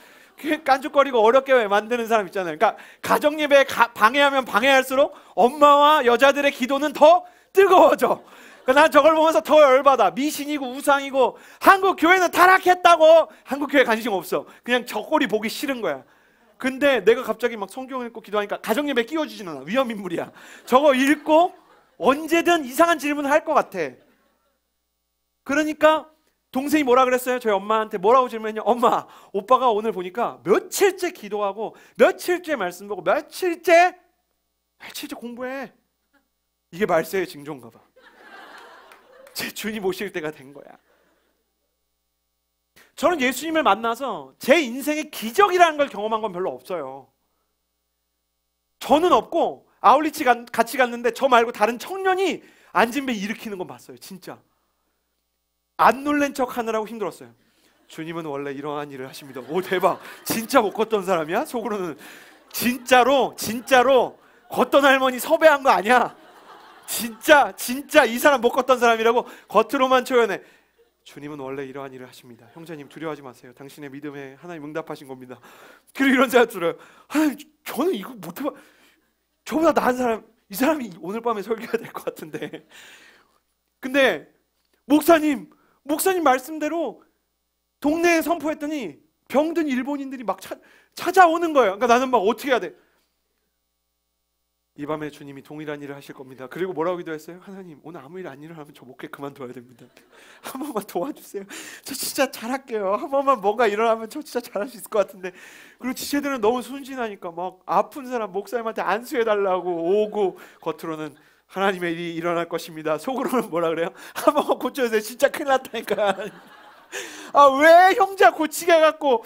깐죽거리고 어렵게 만드는 사람 있잖아요. 그러니까 가정 예배에 방해하면 방해할수록 엄마와 여자들의 기도는 더 뜨거워져. 그러니까 난 저걸 보면서 더 열받아. 미신이고 우상이고 한국 교회는 타락했다고. 한국 교회 관심 없어. 그냥 저 꼴이 보기 싫은 거야. 근데 내가 갑자기 막 성경 읽고 기도하니까 가정 예배 끼워주지는 않아. 위험인물이야. 저거 읽고 언제든 이상한 질문을 할 것 같아. 그러니까 동생이 뭐라 그랬어요? 저희 엄마한테 뭐라고 질문했냐? 엄마, 오빠가 오늘 보니까 며칠째 기도하고 며칠째 말씀 보고 며칠째 공부해. 이게 말세의 징조인가 봐. 제 주님 오실 때가 된 거야. 저는 예수님을 만나서 제 인생의 기적이라는 걸 경험한 건 별로 없어요. 저는 없고 아울리치 같이 갔는데 저 말고 다른 청년이 앉은 배 일으키는 건 봤어요. 진짜. 안 놀란 척 하느라고 힘들었어요. 주님은 원래 이러한 일을 하십니다. 오, 대박. 진짜 못 걷던 사람이야? 속으로는 진짜로 걷던 할머니 섭외한 거 아니야? 진짜 이 사람 못 걷던 사람이라고 겉으로만 표현해. 주님은 원래 이러한 일을 하십니다. 형제님 두려워하지 마세요. 당신의 믿음에 하나님 응답하신 겁니다. 그리고 이런 생각 들어요. 하나님, 저는 이거 못해봐. 저보다 나은 사람, 이 사람이 오늘 밤에 설교해야 될 것 같은데. 근데 목사님 말씀대로 동네에 선포했더니 병든 일본인들이 막 찾아오는 거예요. 그러니까 나는 막 어떻게 해야 돼? 이 밤에 주님이 동일한 일을 하실 겁니다. 그리고 뭐라고 기도했어요? 하나님, 오늘 아무 일 안 일어나면 저 목회 그만둬야 됩니다. 한 번만 도와주세요. 저 진짜 잘할게요. 한 번만 뭔가 일어나면 저 진짜 잘할 수 있을 것 같은데. 그리고 지체들은 너무 순진하니까 막 아픈 사람 목사님한테 안수해달라고 오고, 겉으로는 하나님의 일이 일어날 것입니다. 속으로는 뭐라 그래요? 한 번만 고쳐주세요. 진짜 큰일 났다니까. 아, 왜 형제가 고치게 해갖고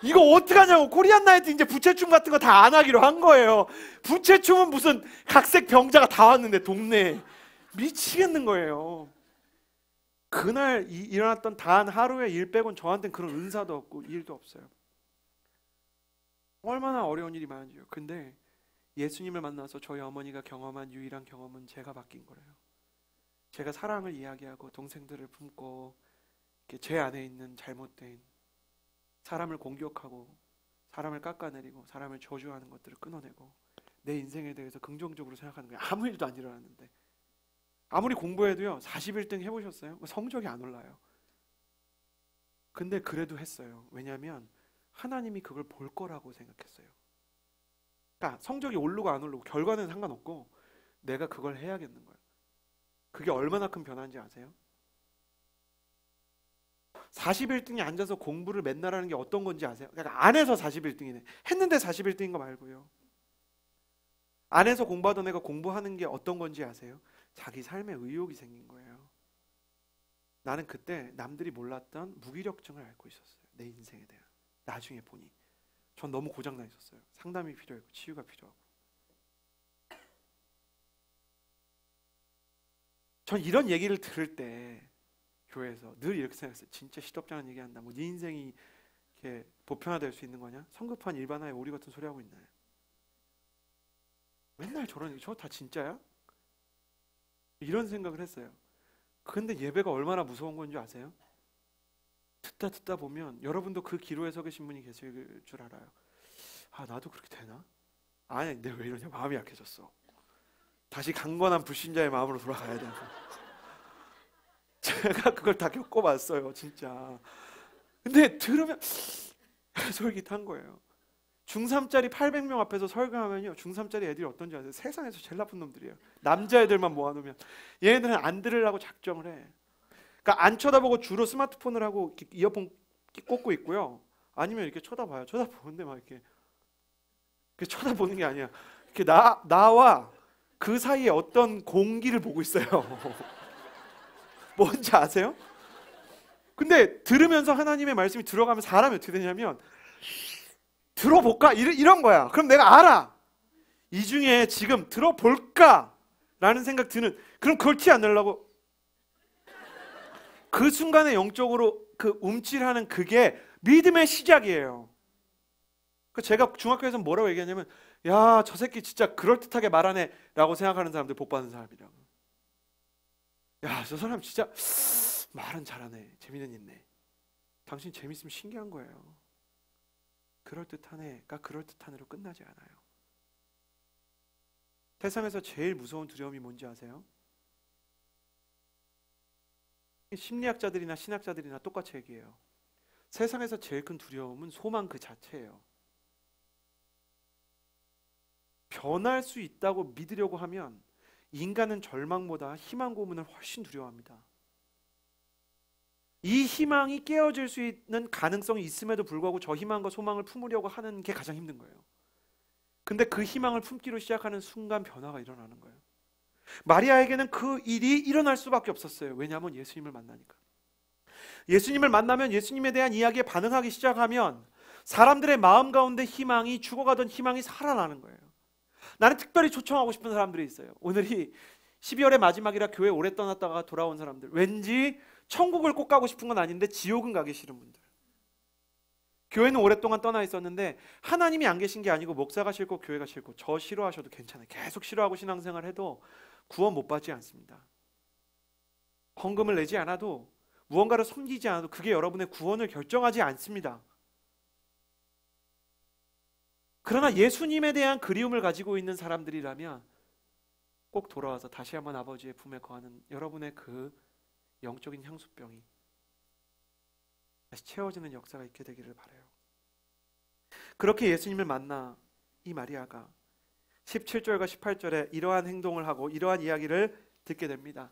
이거 어떡하냐고. 코리안 나이트 이제 부채춤 같은 거 다 안 하기로 한 거예요. 부채춤은 무슨 각색 병자가 다 왔는데 동네에. 미치겠는 거예요. 그날 일어났던 단 하루의 일 빼곤 저한테는 그런 은사도 없고 일도 없어요. 얼마나 어려운 일이 많은지요. 근데 예수님을 만나서 저희 어머니가 경험한 유일한 경험은 제가 바뀐 거래요. 제가 사랑을 이야기하고 동생들을 품고 제 안에 있는 잘못된 사람을 공격하고 사람을 깎아내리고 사람을 저주하는 것들을 끊어내고 내 인생에 대해서 긍정적으로 생각하는 거예요. 아무 일도 안 일어났는데. 아무리 공부해도요 41등 해보셨어요? 성적이 안 올라요. 근데 그래도 했어요. 왜냐하면 하나님이 그걸 볼 거라고 생각했어요. 그러니까 성적이 오르고 안 오르고 결과는 상관없고 내가 그걸 해야겠는 거예요. 그게 얼마나 큰 변화인지 아세요? 41등이 앉아서 공부를 맨날 하는 게 어떤 건지 아세요? 그러니까 안에서 41등이네. 했는데 41등인 거 말고요. 안에서 공부하던 애가 공부하는 게 어떤 건지 아세요? 자기 삶에 의욕이 생긴 거예요. 나는 그때 남들이 몰랐던 무기력증을 앓고 있었어요. 내 인생에 대한. 나중에 보니 전 너무 고장나 있었어요. 상담이 필요했고 치유가 필요하고. 전 이런 얘기를 들을 때 교회에서 늘 이렇게 생각했어요. 진짜 시덥지 않은 얘기한다. 뭐 네 인생이 이렇게 보편화될 수 있는 거냐? 성급한 일반화의 오리 같은 소리 하고 있나요? 맨날 저런 얘기, 저거 다 진짜야? 이런 생각을 했어요. 근데 예배가 얼마나 무서운 건지 아세요? 듣다 보면 여러분도 그 기로에 서 계신 분이 계실 줄 알아요. 아, 나도 그렇게 되나? 아니, 내가 왜 이러냐? 마음이 약해졌어. 다시 강건한 불신자의 마음으로 돌아가야 되고. 제가 그걸 다 겪어봤어요, 진짜. 근데 들으면 솔깃한 거예요. 중3짜리 800명 앞에서 설교하면요, 중3짜리 애들이 어떤지 아세요? 세상에서 제일 나쁜 놈들이에요. 남자애들만 모아놓으면 얘네들은 안 들으려고 작정을 해. 그러니까 안 쳐다보고 주로 스마트폰을 하고 이어폰 꽂고 있고요. 아니면 이렇게 쳐다봐요. 쳐다보는데 막 이렇게 쳐다보는 게 아니야. 이렇게 나와 그 사이에 어떤 공기를 보고 있어요. 뭔지 아세요? 근데 들으면서 하나님의 말씀이 들어가면 사람이 어떻게 되냐면 들어볼까? 이런 거야. 그럼 내가 알아. 이 중에 지금 들어볼까? 라는 생각 드는. 그럼 그걸 티 안 내려고 그 순간에 영적으로 그 움찔하는 그게 믿음의 시작이에요. 제가 중학교에서 뭐라고 얘기하냐면 야, 저 새끼 진짜 그럴듯하게 말하네 라고 생각하는 사람들 복 받는 사람이라고. 야, 저 사람 진짜 말은 잘하네. 재미는 있네. 당신 재밌으면 신기한 거예요. 그럴듯한 애가 그럴듯한 애로 끝나지 않아요. 세상에서 제일 무서운 두려움이 뭔지 아세요? 심리학자들이나 신학자들이나 똑같이 얘기해요. 세상에서 제일 큰 두려움은 소망 그 자체예요. 변할 수 있다고 믿으려고 하면 인간은 절망보다 희망 고문을 훨씬 두려워합니다. 이 희망이 깨어질 수 있는 가능성이 있음에도 불구하고 저 희망과 소망을 품으려고 하는 게 가장 힘든 거예요. 근데 그 희망을 품기로 시작하는 순간 변화가 일어나는 거예요. 마리아에게는 그 일이 일어날 수밖에 없었어요. 왜냐하면 예수님을 만나니까. 예수님을 만나면 예수님에 대한 이야기에 반응하기 시작하면 사람들의 마음 가운데 희망이, 죽어가던 희망이 살아나는 거예요. 나는 특별히 초청하고 싶은 사람들이 있어요. 오늘이 12월의 마지막이라 교회 오래 떠났다가 돌아온 사람들, 왠지 천국을 꼭 가고 싶은 건 아닌데 지옥은 가기 싫은 분들. 교회는 오랫동안 떠나 있었는데 하나님이 안 계신 게 아니고 목사가 싫고 교회가 싫고 저 싫어하셔도 괜찮아요. 계속 싫어하고 신앙생활 해도 구원 못 받지 않습니다. 헌금을 내지 않아도 무언가를 섬기지 않아도 그게 여러분의 구원을 결정하지 않습니다. 그러나 예수님에 대한 그리움을 가지고 있는 사람들이라면 꼭 돌아와서 다시 한번 아버지의 품에 거하는 여러분의 그 영적인 향수병이 다시 채워지는 역사가 있게 되기를 바라요. 그렇게 예수님을 만나 이 마리아가 17절과 18절에 이러한 행동을 하고 이러한 이야기를 듣게 됩니다.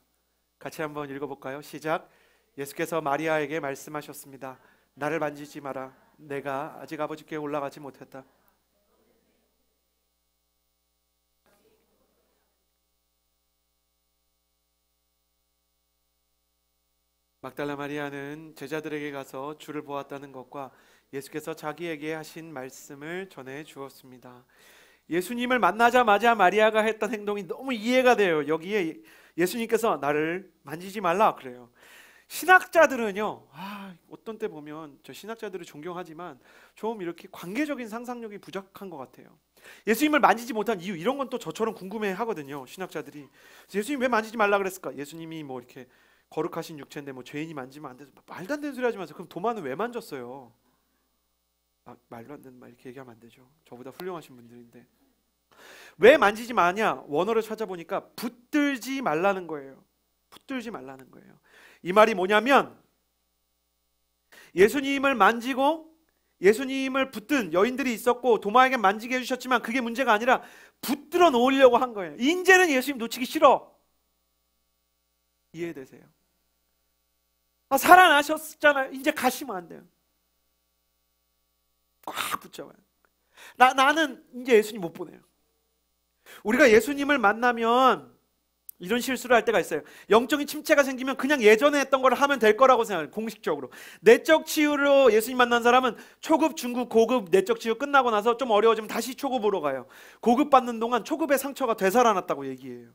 같이 한번 읽어볼까요? 시작. 예수께서 마리아에게 말씀하셨습니다. 나를 만지지 마라. 내가 아직 아버지께 올라가지 못했다. 막달라 마리아는 제자들에게 가서 주를 보았다는 것과 예수께서 자기에게 하신 말씀을 전해 주었습니다. 예수님을 만나자마자 마리아가 했던 행동이 너무 이해가 돼요. 여기에 예수님께서 나를 만지지 말라 그래요. 신학자들은요, 어떤 때 보면 저 신학자들을 존경하지만 좀 이렇게 관계적인 상상력이 부족한 것 같아요. 예수님을 만지지 못한 이유, 이런 건 또 저처럼 궁금해 하거든요, 신학자들이. 예수님 왜 만지지 말라 그랬을까? 예수님이 뭐 이렇게 거룩하신 육체인데 뭐 죄인이 만지면 안 돼서, 말도 안 되는 소리 하지 마세요. 그럼 도마는 왜 만졌어요? 말도 안 되는 말 이렇게 얘기하면 안 되죠. 저보다 훌륭하신 분들인데. 왜 만지지 마냐? 원어를 찾아보니까 붙들지 말라는 거예요. 붙들지 말라는 거예요. 이 말이 뭐냐면, 예수님을 만지고 예수님을 붙든 여인들이 있었고 도마에게 만지게 해주셨지만 그게 문제가 아니라 붙들어 놓으려고 한 거예요. 이제는 예수님 놓치기 싫어. 이해되세요? 살아나셨잖아요. 이제 가시면 안 돼요. 꽉 붙잡아요. 나는 이제 예수님 못 보내요. 우리가 예수님을 만나면 이런 실수를 할 때가 있어요. 영적인 침체가 생기면 그냥 예전에 했던 걸 하면 될 거라고 생각해요. 공식적으로. 내적 치유로 예수님 만난 사람은 초급, 중급, 고급 내적 치유 끝나고 나서 좀 어려워지면 다시 초급으로 가요. 고급 받는 동안 초급의 상처가 되살아났다고 얘기해요.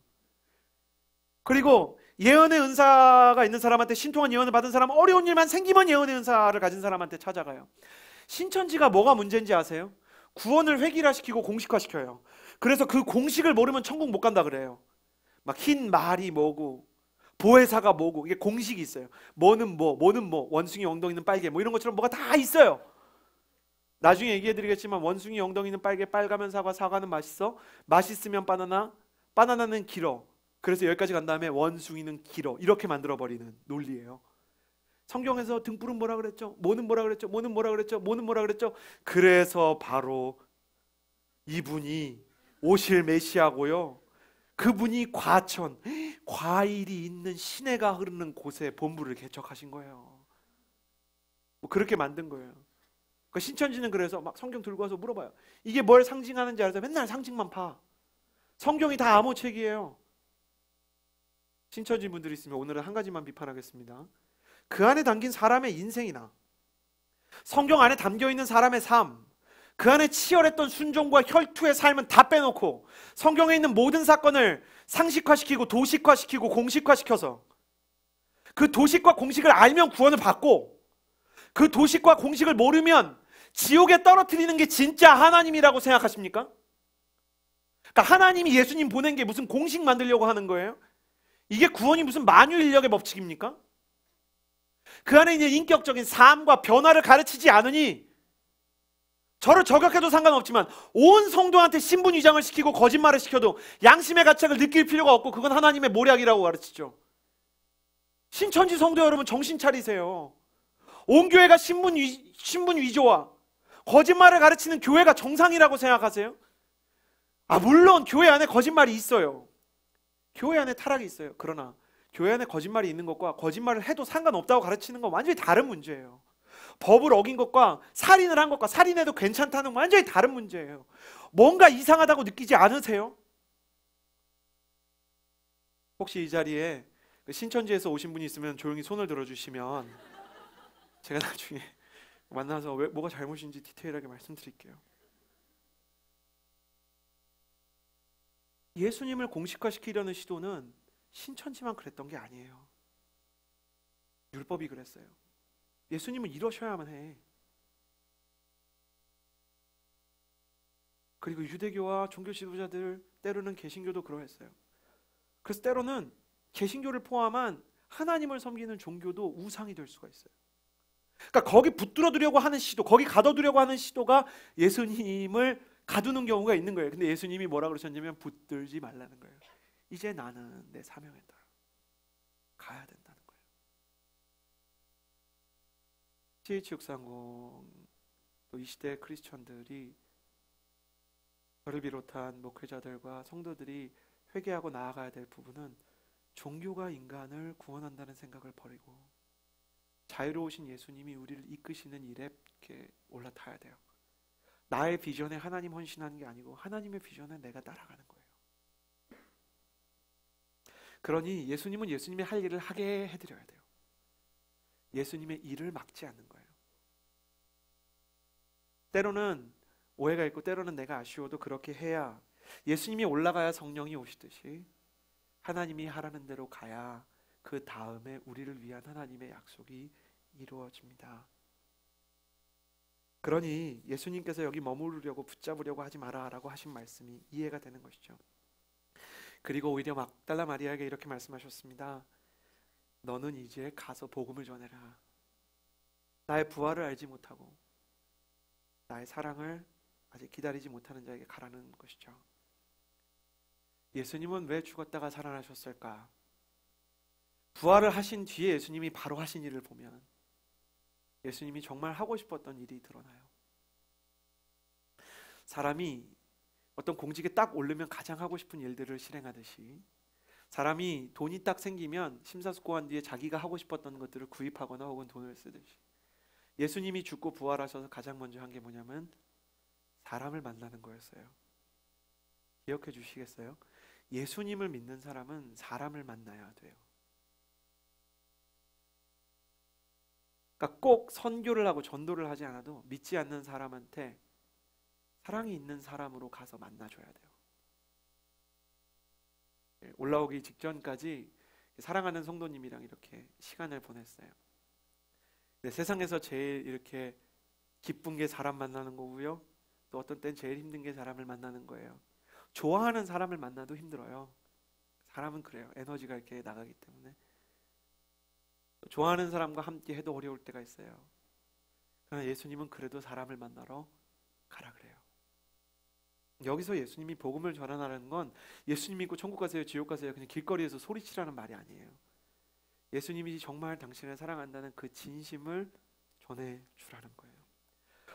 그리고 예언의 은사가 있는 사람한테, 신통한 예언을 받은 사람은 어려운 일만 생기면 예언의 은사를 가진 사람한테 찾아가요. 신천지가 뭐가 문제인지 아세요? 구원을 획일화시키고 공식화시켜요. 그래서 그 공식을 모르면 천국 못 간다 그래요. 막 흰 말이 뭐고 보혜사가 뭐고, 이게 공식이 있어요. 뭐는 뭐, 뭐는 뭐, 원숭이 엉덩이는 빨개, 뭐 이런 것처럼 뭐가 다 있어요. 나중에 얘기해드리겠지만, 원숭이 엉덩이는 빨개, 빨가면 사과, 사과는 맛있어, 맛있으면 바나나, 바나나는 길어. 그래서 여기까지 간 다음에 원숭이는 길어, 이렇게 만들어버리는 논리예요. 성경에서 등불은 뭐라 그랬죠? 뭐는 뭐라 그랬죠? 뭐는 뭐라 그랬죠? 뭐는 뭐라 그랬죠? 그래서 바로 이분이 오실 메시아고요, 그분이 과천, 과일이 있는 시내가 흐르는 곳에 본부를 개척하신 거예요. 뭐 그렇게 만든 거예요. 그러니까 신천지는 그래서 막 성경 들고 와서 물어봐요. 이게 뭘 상징하는지 알아서 맨날 상징만 파. 성경이 다 암호책이에요. 신천지 분들이 있으면 오늘은 한 가지만 비판하겠습니다. 그 안에 담긴 사람의 인생이나 성경 안에 담겨있는 사람의 삶, 그 안에 치열했던 순종과 혈투의 삶은 다 빼놓고 성경에 있는 모든 사건을 상식화시키고 도식화시키고 공식화시켜서, 그 도식과 공식을 알면 구원을 받고 그 도식과 공식을 모르면 지옥에 떨어뜨리는 게 진짜 하나님이라고 생각하십니까? 그러니까 하나님이 예수님 보낸 게 무슨 공식 만들려고 하는 거예요? 이게 구원이 무슨 만유인력의 법칙입니까? 그 안에 있는 인격적인 삶과 변화를 가르치지 않으니 저를 저격해도 상관없지만 온 성도한테 신분 위장을 시키고 거짓말을 시켜도 양심의 가책을 느낄 필요가 없고, 그건 하나님의 모략이라고 가르치죠. 신천지 성도 여러분, 정신 차리세요. 온 교회가 신분 위조와 거짓말을 가르치는 교회가 정상이라고 생각하세요? 물론 교회 안에 거짓말이 있어요. 교회 안에 타락이 있어요. 그러나 교회 안에 거짓말이 있는 것과 거짓말을 해도 상관없다고 가르치는 건 완전히 다른 문제예요. 법을 어긴 것과 살인을 한 것과 살인해도 괜찮다는 건 완전히 다른 문제예요. 뭔가 이상하다고 느끼지 않으세요? 혹시 이 자리에 신천지에서 오신 분이 있으면 조용히 손을 들어주시면 제가 나중에 만나서 뭐가 잘못인지 디테일하게 말씀드릴게요. 예수님을 공식화시키려는 시도는 신천지만 그랬던 게 아니에요. 율법이 그랬어요. 예수님은 이러셔야만 해. 그리고 유대교와 종교 지도자들, 때로는 개신교도 그러했어요. 그래서 때로는 개신교를 포함한 하나님을 섬기는 종교도 우상이 될 수가 있어요. 그러니까 거기 붙들어두려고 하는 시도, 거기 가둬두려고 하는 시도가 예수님을 가두는 경우가 있는 거예요. 근데 예수님이 뭐라 그러셨냐면 붙들지 말라는 거예요. 이제 나는 내 사명에 따라 가야 된다는 거예요. CH630 또 이 시대 크리스천들이, 저를 비롯한 목회자들과 성도들이 회개하고 나아가야 될 부분은, 종교가 인간을 구원한다는 생각을 버리고 자유로우신 예수님이 우리를 이끄시는 일에 이렇게 올라타야 돼요. 나의 비전에 하나님 헌신하는 게 아니고 하나님의 비전에 내가 따라가는 거예요. 그러니 예수님은 예수님의 할 일을 하게 해드려야 돼요. 예수님의 일을 막지 않는 거예요. 때로는 오해가 있고 때로는 내가 아쉬워도 그렇게 해야, 예수님이 올라가야 성령이 오시듯이 하나님이 하라는 대로 가야 그 다음에 우리를 위한 하나님의 약속이 이루어집니다. 그러니 예수님께서 여기 머무르려고 붙잡으려고 하지 마라라고 하신 말씀이 이해가 되는 것이죠. 그리고 오히려 막달라 마리아에게 이렇게 말씀하셨습니다. 너는 이제 가서 복음을 전해라. 나의 부활을 알지 못하고 나의 사랑을 아직 기다리지 못하는 자에게 가라는 것이죠. 예수님은 왜 죽었다가 살아나셨을까? 부활을 하신 뒤에 예수님이 바로 하신 일을 보면 예수님이 정말 하고 싶었던 일이 드러나요. 사람이 어떤 공직에 딱 오르면 가장 하고 싶은 일들을 실행하듯이, 사람이 돈이 딱 생기면 심사숙고한 뒤에 자기가 하고 싶었던 것들을 구입하거나 혹은 돈을 쓰듯이, 예수님이 죽고 부활하셔서 가장 먼저 한 게 뭐냐면 사람을 만나는 거였어요. 기억해 주시겠어요? 예수님을 믿는 사람은 사람을 만나야 돼요. 그러니까 꼭 선교를 하고 전도를 하지 않아도 믿지 않는 사람한테 사랑이 있는 사람으로 가서 만나줘야 돼요. 올라오기 직전까지 사랑하는 성도님이랑 이렇게 시간을 보냈어요. 세상에서 제일 이렇게 기쁜 게 사람 만나는 거고요, 또 어떤 땐 제일 힘든 게 사람을 만나는 거예요. 좋아하는 사람을 만나도 힘들어요. 사람은 그래요. 에너지가 이렇게 나가기 때문에. 좋아하는 사람과 함께 해도 어려울 때가 있어요. 그러나 예수님은 그래도 사람을 만나러 가라 그래요. 여기서 예수님이 복음을 전하라는 건 예수님 믿고 천국 가세요, 지옥 가세요, 그냥 길거리에서 소리치라는 말이 아니에요. 예수님이 정말 당신을 사랑한다는 그 진심을 전해주라는 거예요.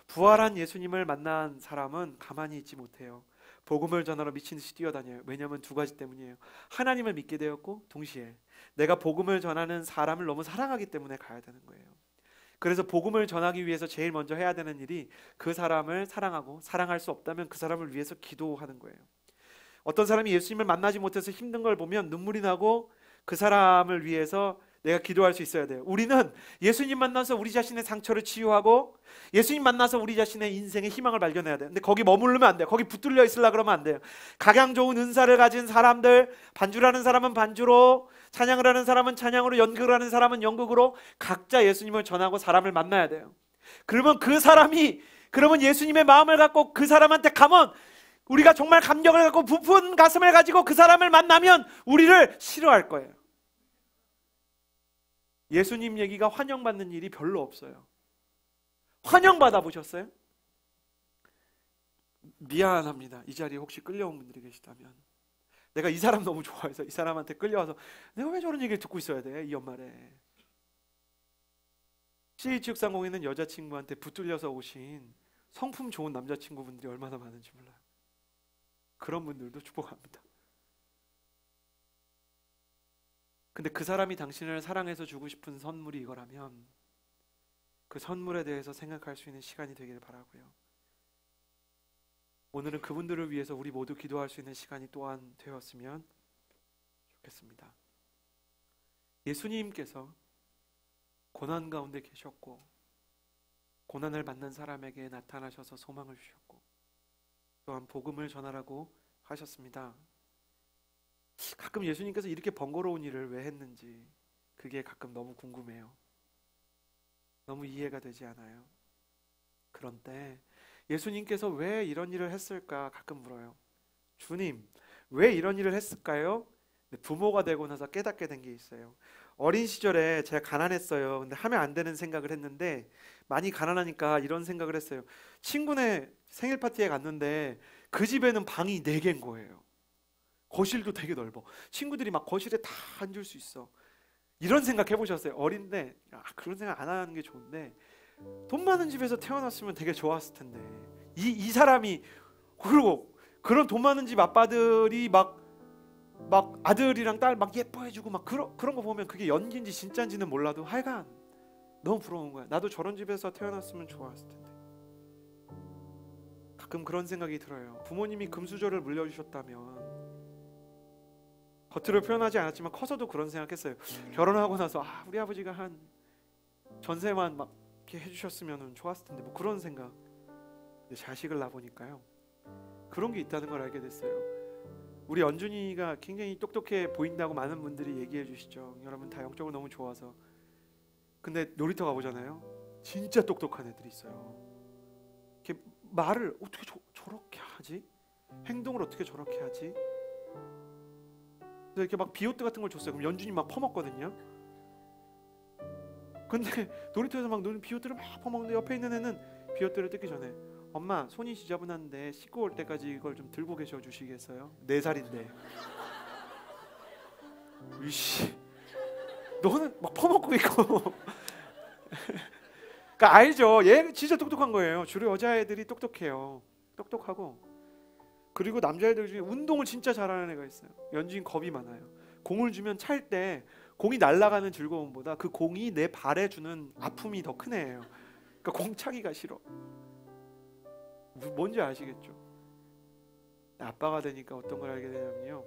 부활한 예수님을 만난 사람은 가만히 있지 못해요. 복음을 전하러 미친 듯이 뛰어다녀요. 왜냐하면 두 가지 때문이에요. 하나님을 믿게 되었고, 동시에 내가 복음을 전하는 사람을 너무 사랑하기 때문에 가야 되는 거예요. 그래서 복음을 전하기 위해서 제일 먼저 해야 되는 일이 그 사람을 사랑하고, 사랑할 수 없다면 그 사람을 위해서 기도하는 거예요. 어떤 사람이 예수님을 만나지 못해서 힘든 걸 보면 눈물이 나고 그 사람을 위해서 내가 기도할 수 있어야 돼요. 우리는 예수님 만나서 우리 자신의 상처를 치유하고, 예수님 만나서 우리 자신의 인생의 희망을 발견해야 돼요. 근데 거기 머무르면 안 돼요. 거기 붙들려 있으려고 그러면 안 돼요. 각양 좋은 은사를 가진 사람들, 반주를 하는 사람은 반주로, 찬양을 하는 사람은 찬양으로, 연극을 하는 사람은 연극으로 각자 예수님을 전하고 사람을 만나야 돼요. 그러면 그러면 예수님의 마음을 갖고 그 사람한테 가면, 우리가 정말 감격을 갖고 부푼 가슴을 가지고 그 사람을 만나면 우리를 싫어할 거예요. 예수님 얘기가 환영받는 일이 별로 없어요. 환영받아 보셨어요? 미안합니다. 이 자리에 혹시 끌려온 분들이 계시다면, 내가 이 사람 너무 좋아해서 이 사람한테 끌려와서 내가 왜 저런 얘기를 듣고 있어야 돼, 이 연말에. CH630에 있는 여자친구한테 붙들려서 오신 성품 좋은 남자친구분들이 얼마나 많은지 몰라요. 그런 분들도 축복합니다. 근데 그 사람이 당신을 사랑해서 주고 싶은 선물이 이거라면 그 선물에 대해서 생각할 수 있는 시간이 되길 바라고요. 오늘은 그분들을 위해서 우리 모두 기도할 수 있는 시간이 또한 되었으면 좋겠습니다. 예수님께서 고난 가운데 계셨고, 고난을 받는 사람에게 나타나셔서 소망을 주셨고, 또한 복음을 전하라고 하셨습니다. 가끔 예수님께서 이렇게 번거로운 일을 왜 했는지 그게 가끔 너무 궁금해요. 너무 이해가 되지 않아요. 그런 때 예수님께서 왜 이런 일을 했을까 가끔 물어요. 주님, 왜 이런 일을 했을까요? 부모가 되고 나서 깨닫게 된 게 있어요. 어린 시절에 제가 가난했어요. 근데 하면 안 되는 생각을 했는데, 많이 가난하니까 이런 생각을 했어요. 친구네 생일 파티에 갔는데 그 집에는 방이 4개인 거예요. 거실도 되게 넓어. 친구들이 막 거실에 다 앉을 수 있어. 이런 생각 해보셨어요? 어린데 그런 생각 안 하는 게 좋은데, 돈 많은 집에서 태어났으면 되게 좋았을 텐데, 이 사람이, 그리고 그런 돈 많은 집 아빠들이 막 아들이랑 딸 막 예뻐해주고 막 그런 거 보면 그게 연기인지 진짜인지는 몰라도 하여간 너무 부러운 거야. 나도 저런 집에서 태어났으면 좋았을 텐데. 가끔 그런 생각이 들어요. 부모님이 금수저를 물려주셨다면, 겉으로 표현하지 않았지만 커서도 그런 생각했어요. 결혼하고 나서 우리 아버지가 한 전세만 막 이렇게 해주셨으면 좋았을 텐데, 뭐 그런 생각. 근데 자식을 낳아보니까요, 그런 게 있다는 걸 알게 됐어요. 우리 연준이가 굉장히 똑똑해 보인다고 많은 분들이 얘기해 주시죠. 여러분 다 영적으로 너무 좋아서. 근데 놀이터 가보잖아요. 진짜 똑똑한 애들이 있어요. 이렇게 말을 어떻게 저렇게 하지? 행동을 어떻게 저렇게 하지? 그래서 이렇게 막 비오트 같은 걸 줬어요. 그럼 연준이 막 퍼먹거든요. 근데 놀이터에서 막 노는 비오트를 막 퍼먹는데 옆에 있는 애는 비오트를 뜯기 전에 엄마 손이 지저분한데 씻고 올 때까지 이걸 좀 들고 계셔 주시겠어요? 4살인데. 이씨, 너는 막 퍼먹고 있고. 그러니까 알죠. 얘 진짜 똑똑한 거예요. 주로 여자애들이 똑똑해요. 똑똑하고, 그리고 남자애들 중에 운동을 진짜 잘하는 애가 있어요. 연주인 겁이 많아요. 공을 주면 찰 때 공이 날아가는 즐거움보다 그 공이 내 발에 주는 아픔이 더 큰 애예요. 그러니까 공 차기가 싫어. 뭔지 아시겠죠? 아빠가 되니까 어떤 걸 알게 되냐면요,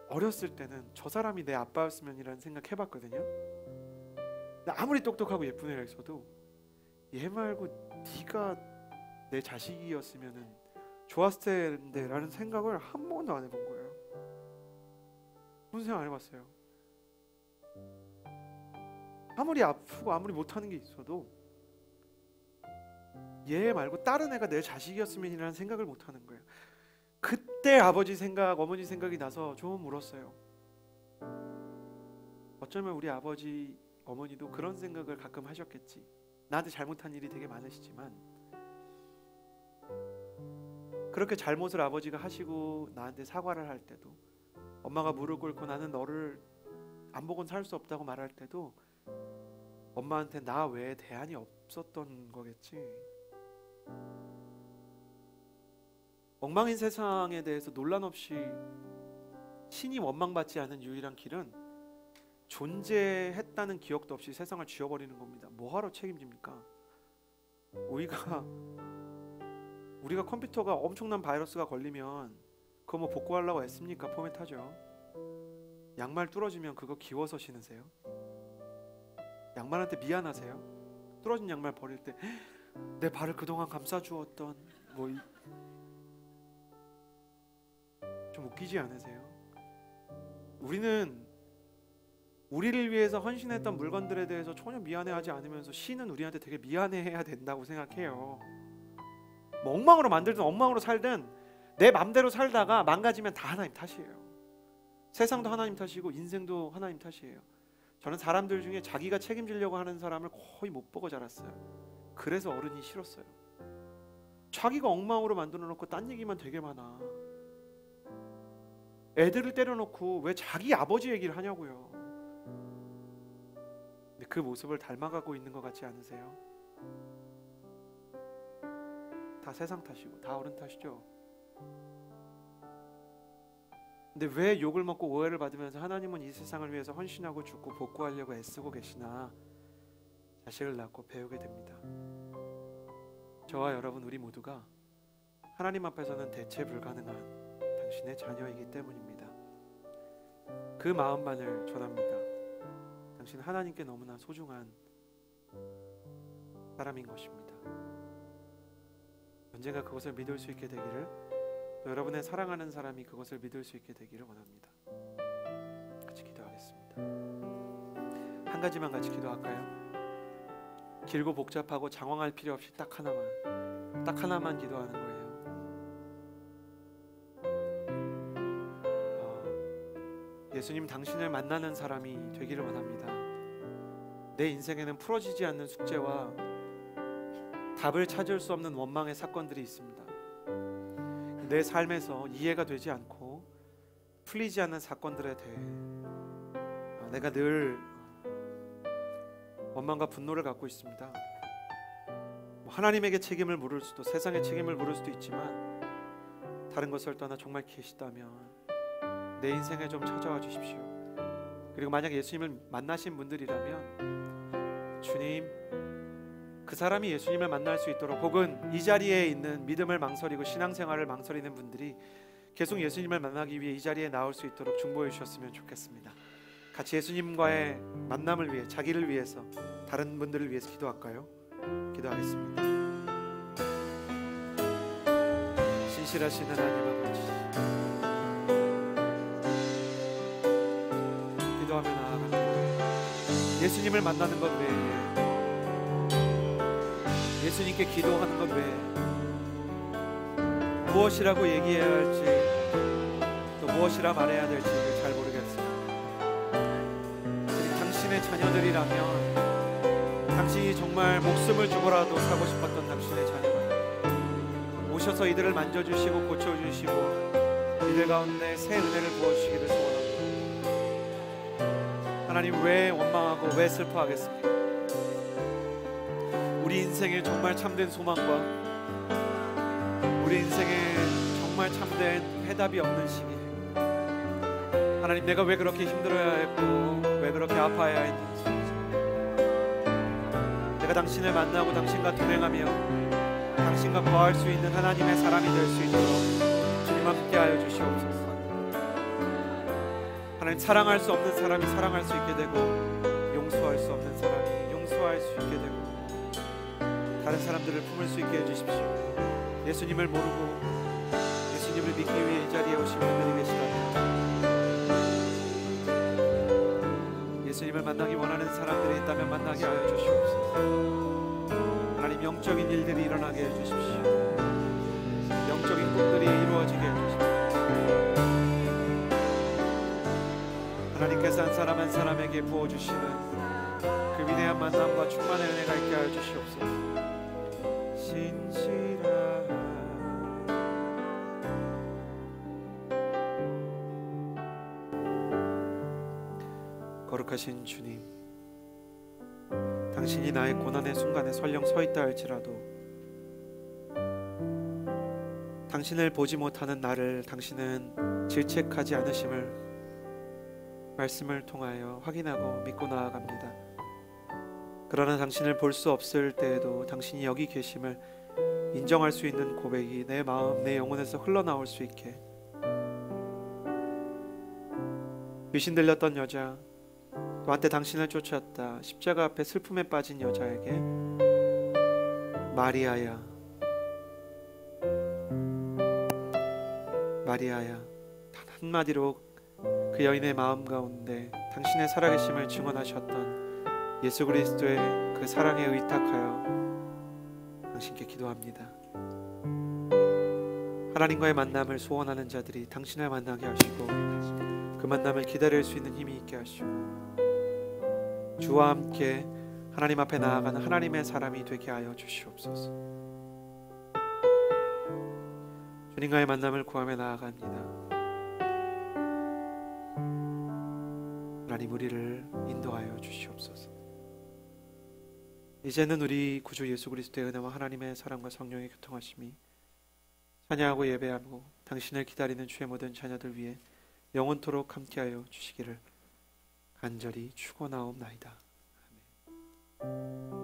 어렸을 때는 저 사람이 내 아빠였으면이라는 생각 해봤거든요. 아무리 똑똑하고 예쁜 애가 있어도 얘 말고 네가 내 자식이었으면 좋았을 텐데 라는 생각을 한 번도 안 해본 거예요. 무슨 생각 안 해봤어요. 아무리 아프고 아무리 못하는 게 있어도 얘 말고 다른 애가 내 자식이었으면이라는 생각을 못하는 거예요. 그때 아버지 생각, 어머니 생각이 나서 좀 울었어요. 어쩌면 우리 아버지, 어머니도 그런 생각을 가끔 하셨겠지. 나한테 잘못한 일이 되게 많으시지만 그렇게 잘못을 아버지가 하시고 나한테 사과를 할 때도, 엄마가 무릎 꿇고 나는 너를 안 보고는 살 수 없다고 말할 때도 엄마한테 나 외에 대안이 없었던 거겠지. 엉망인 세상에 대해서 논란 없이 신이 원망받지 않은 유일한 길은 존재했다는 기억도 없이 세상을 지워버리는 겁니다. 뭐하러 책임집니까? 우리가 컴퓨터가 엄청난 바이러스가 걸리면 그거 뭐 복구하려고 애씁니까? 포맷하죠. 양말 뚫어지면 그거 기워서 신으세요? 양말한테 미안하세요? 뚫어진 양말 버릴 때 내 발을 그동안 감싸주었던 좀 웃기지 않으세요? 우리는 우리를 위해서 헌신했던 물건들에 대해서 전혀 미안해하지 않으면서 신은 우리한테 되게 미안해해야 된다고 생각해요. 뭐 엉망으로 만들든 엉망으로 살든 내 맘대로 살다가 망가지면 다 하나님 탓이에요. 세상도 하나님 탓이고 인생도 하나님 탓이에요. 저는 사람들 중에 자기가 책임지려고 하는 사람을 거의 못 보고 자랐어요. 그래서 어른이 싫었어요. 자기가 엉망으로 만들어 놓고 딴 얘기만 되게 많아. 애들을 때려놓고 왜 자기 아버지 얘기를 하냐고요. 근데 그 모습을 닮아가고 있는 것 같지 않으세요? 다 세상 탓이고 다 어른 탓이죠. 근데 왜 욕을 먹고 오해를 받으면서 하나님은 이 세상을 위해서 헌신하고 죽고 복구하려고 애쓰고 계시나 자식을 낳고 배우게 됩니다. 저와 여러분, 우리 모두가 하나님 앞에서는 대체 불가능한 당신의 자녀이기 때문입니다. 그 마음만을 전합니다. 당신 하나님께 너무나 소중한 사람인 것입니다. 언젠가 그것을 믿을 수 있게 되기를, 또 여러분의 사랑하는 사람이 그것을 믿을 수 있게 되기를 원합니다. 같이 기도하겠습니다. 한 가지만 같이 기도할까요? 길고 복잡하고 장황할 필요 없이 딱 하나만 기도하는 거예요. 예수님, 당신을 만나는 사람이 되기를 원합니다. 내 인생에는 풀어지지 않는 숙제와 답을 찾을 수 없는 원망의 사건들이 있습니다. 내 삶에서 이해가 되지 않고 풀리지 않는 사건들에 대해 내가 늘 원망과 분노를 갖고 있습니다. 하나님에게 책임을 물을 수도, 세상에 책임을 물을 수도 있지만 다른 것을 떠나 정말 계시다면 내 인생에 좀 찾아와 주십시오. 그리고 만약 예수님을 만나신 분들이라면 주님, 그 사람이 예수님을 만날 수 있도록, 혹은 이 자리에 있는 믿음을 망설이고 신앙생활을 망설이는 분들이 계속 예수님을 만나기 위해 이 자리에 나올 수 있도록 중보해 주셨으면 좋겠습니다. 같이 예수님과의 만남을 위해, 자기를 위해서, 다른 분들을 위해서 기도할까요? 기도하겠습니다. 신실하신 하나님 아버지, 기도하며 나아갑니다. 예수님을 만나는 것 외에, 예수님께 기도하는 것 외에 무엇이라고 얘기해야 할지 또 무엇이라 말해야 될지 잘 모르겠습니다. 당신의 자녀들이라면 당신이 정말 목숨을 주고라도 사고 싶었던 당신의 자녀가 오셔서 이들을 만져주시고 고쳐주시고 이들 가운데 새 은혜를 부어주시기를 소원합니다. 하나님, 왜 원망하고 왜 슬퍼하겠습니까? 우리 인생에 정말 참된 소망과 우리 인생에 정말 참된 해답이 없는 시기, 하나님, 내가 왜 그렇게 힘들어야 했고 왜 그렇게 아파야 했는지, 내가 당신을 만나고 당신과 동행하며 당신과 거할 수 있는 하나님의 사람이 될 수 있도록 주님 함께하여 주시옵소서. 하나님, 사랑할 수 없는 사람이 사랑할 수 있게 되고 용서할 수 없는 사람이 용서할 수 있게 되고 다른 사람들을 품을 수 있게 해주십시오. 예수님을 모르고 예수님을 믿기 위해 이 자리에 오신 분들이 계시다면, 예수님을 만나기 원하는 사람들이 있다면 만나게 하여 주시옵소서. 하나님, 영적인 일들이 일어나게 해주십시오. 영적인 꿈들이 이루어지게 해주십시오. 하나님께서 한 사람 한 사람에게 부어주시는 그 위대한 만남과 충만의 은혜가 있게 하여 주시옵소서. 거룩하신 주님, 당신이 나의 고난의 순간에 설령 서 있다 할지라도 당신을 보지 못하는 나를 당신은 질책하지 않으심을 말씀을 통하여 확인하고 믿고 나아갑니다. 그러나 당신을 볼 수 없을 때에도 당신이 여기 계심을 인정할 수 있는 고백이 내 마음, 내 영혼에서 흘러나올 수 있게, 귀신 들렸던 여자, 또 한때 당신을 쫓았다 십자가 앞에 슬픔에 빠진 여자에게 마리아야, 마리아야, 단 한마디로 그 여인의 마음 가운데 당신의 살아계심을 증언하셨던 예수 그리스도의 그 사랑에 의탁하여 당신께 기도합니다. 하나님과의 만남을 소원하는 자들이 당신을 만나게 하시고 그 만남을 기다릴 수 있는 힘이 있게 하시고 주와 함께 하나님 앞에 나아가는 하나님의 사람이 되게 하여 주시옵소서. 주님과의 만남을 구하며 나아갑니다. 하나님, 우리를 인도하여 주시옵소서. 이제는 우리 구주 예수 그리스도의 은혜와 하나님의 사랑과 성령의 교통하심이 찬양하고 예배하고 당신을 기다리는 주의 모든 자녀들 위해 영원토록 함께하여 주시기를 간절히 축원하옵나이다. 아멘.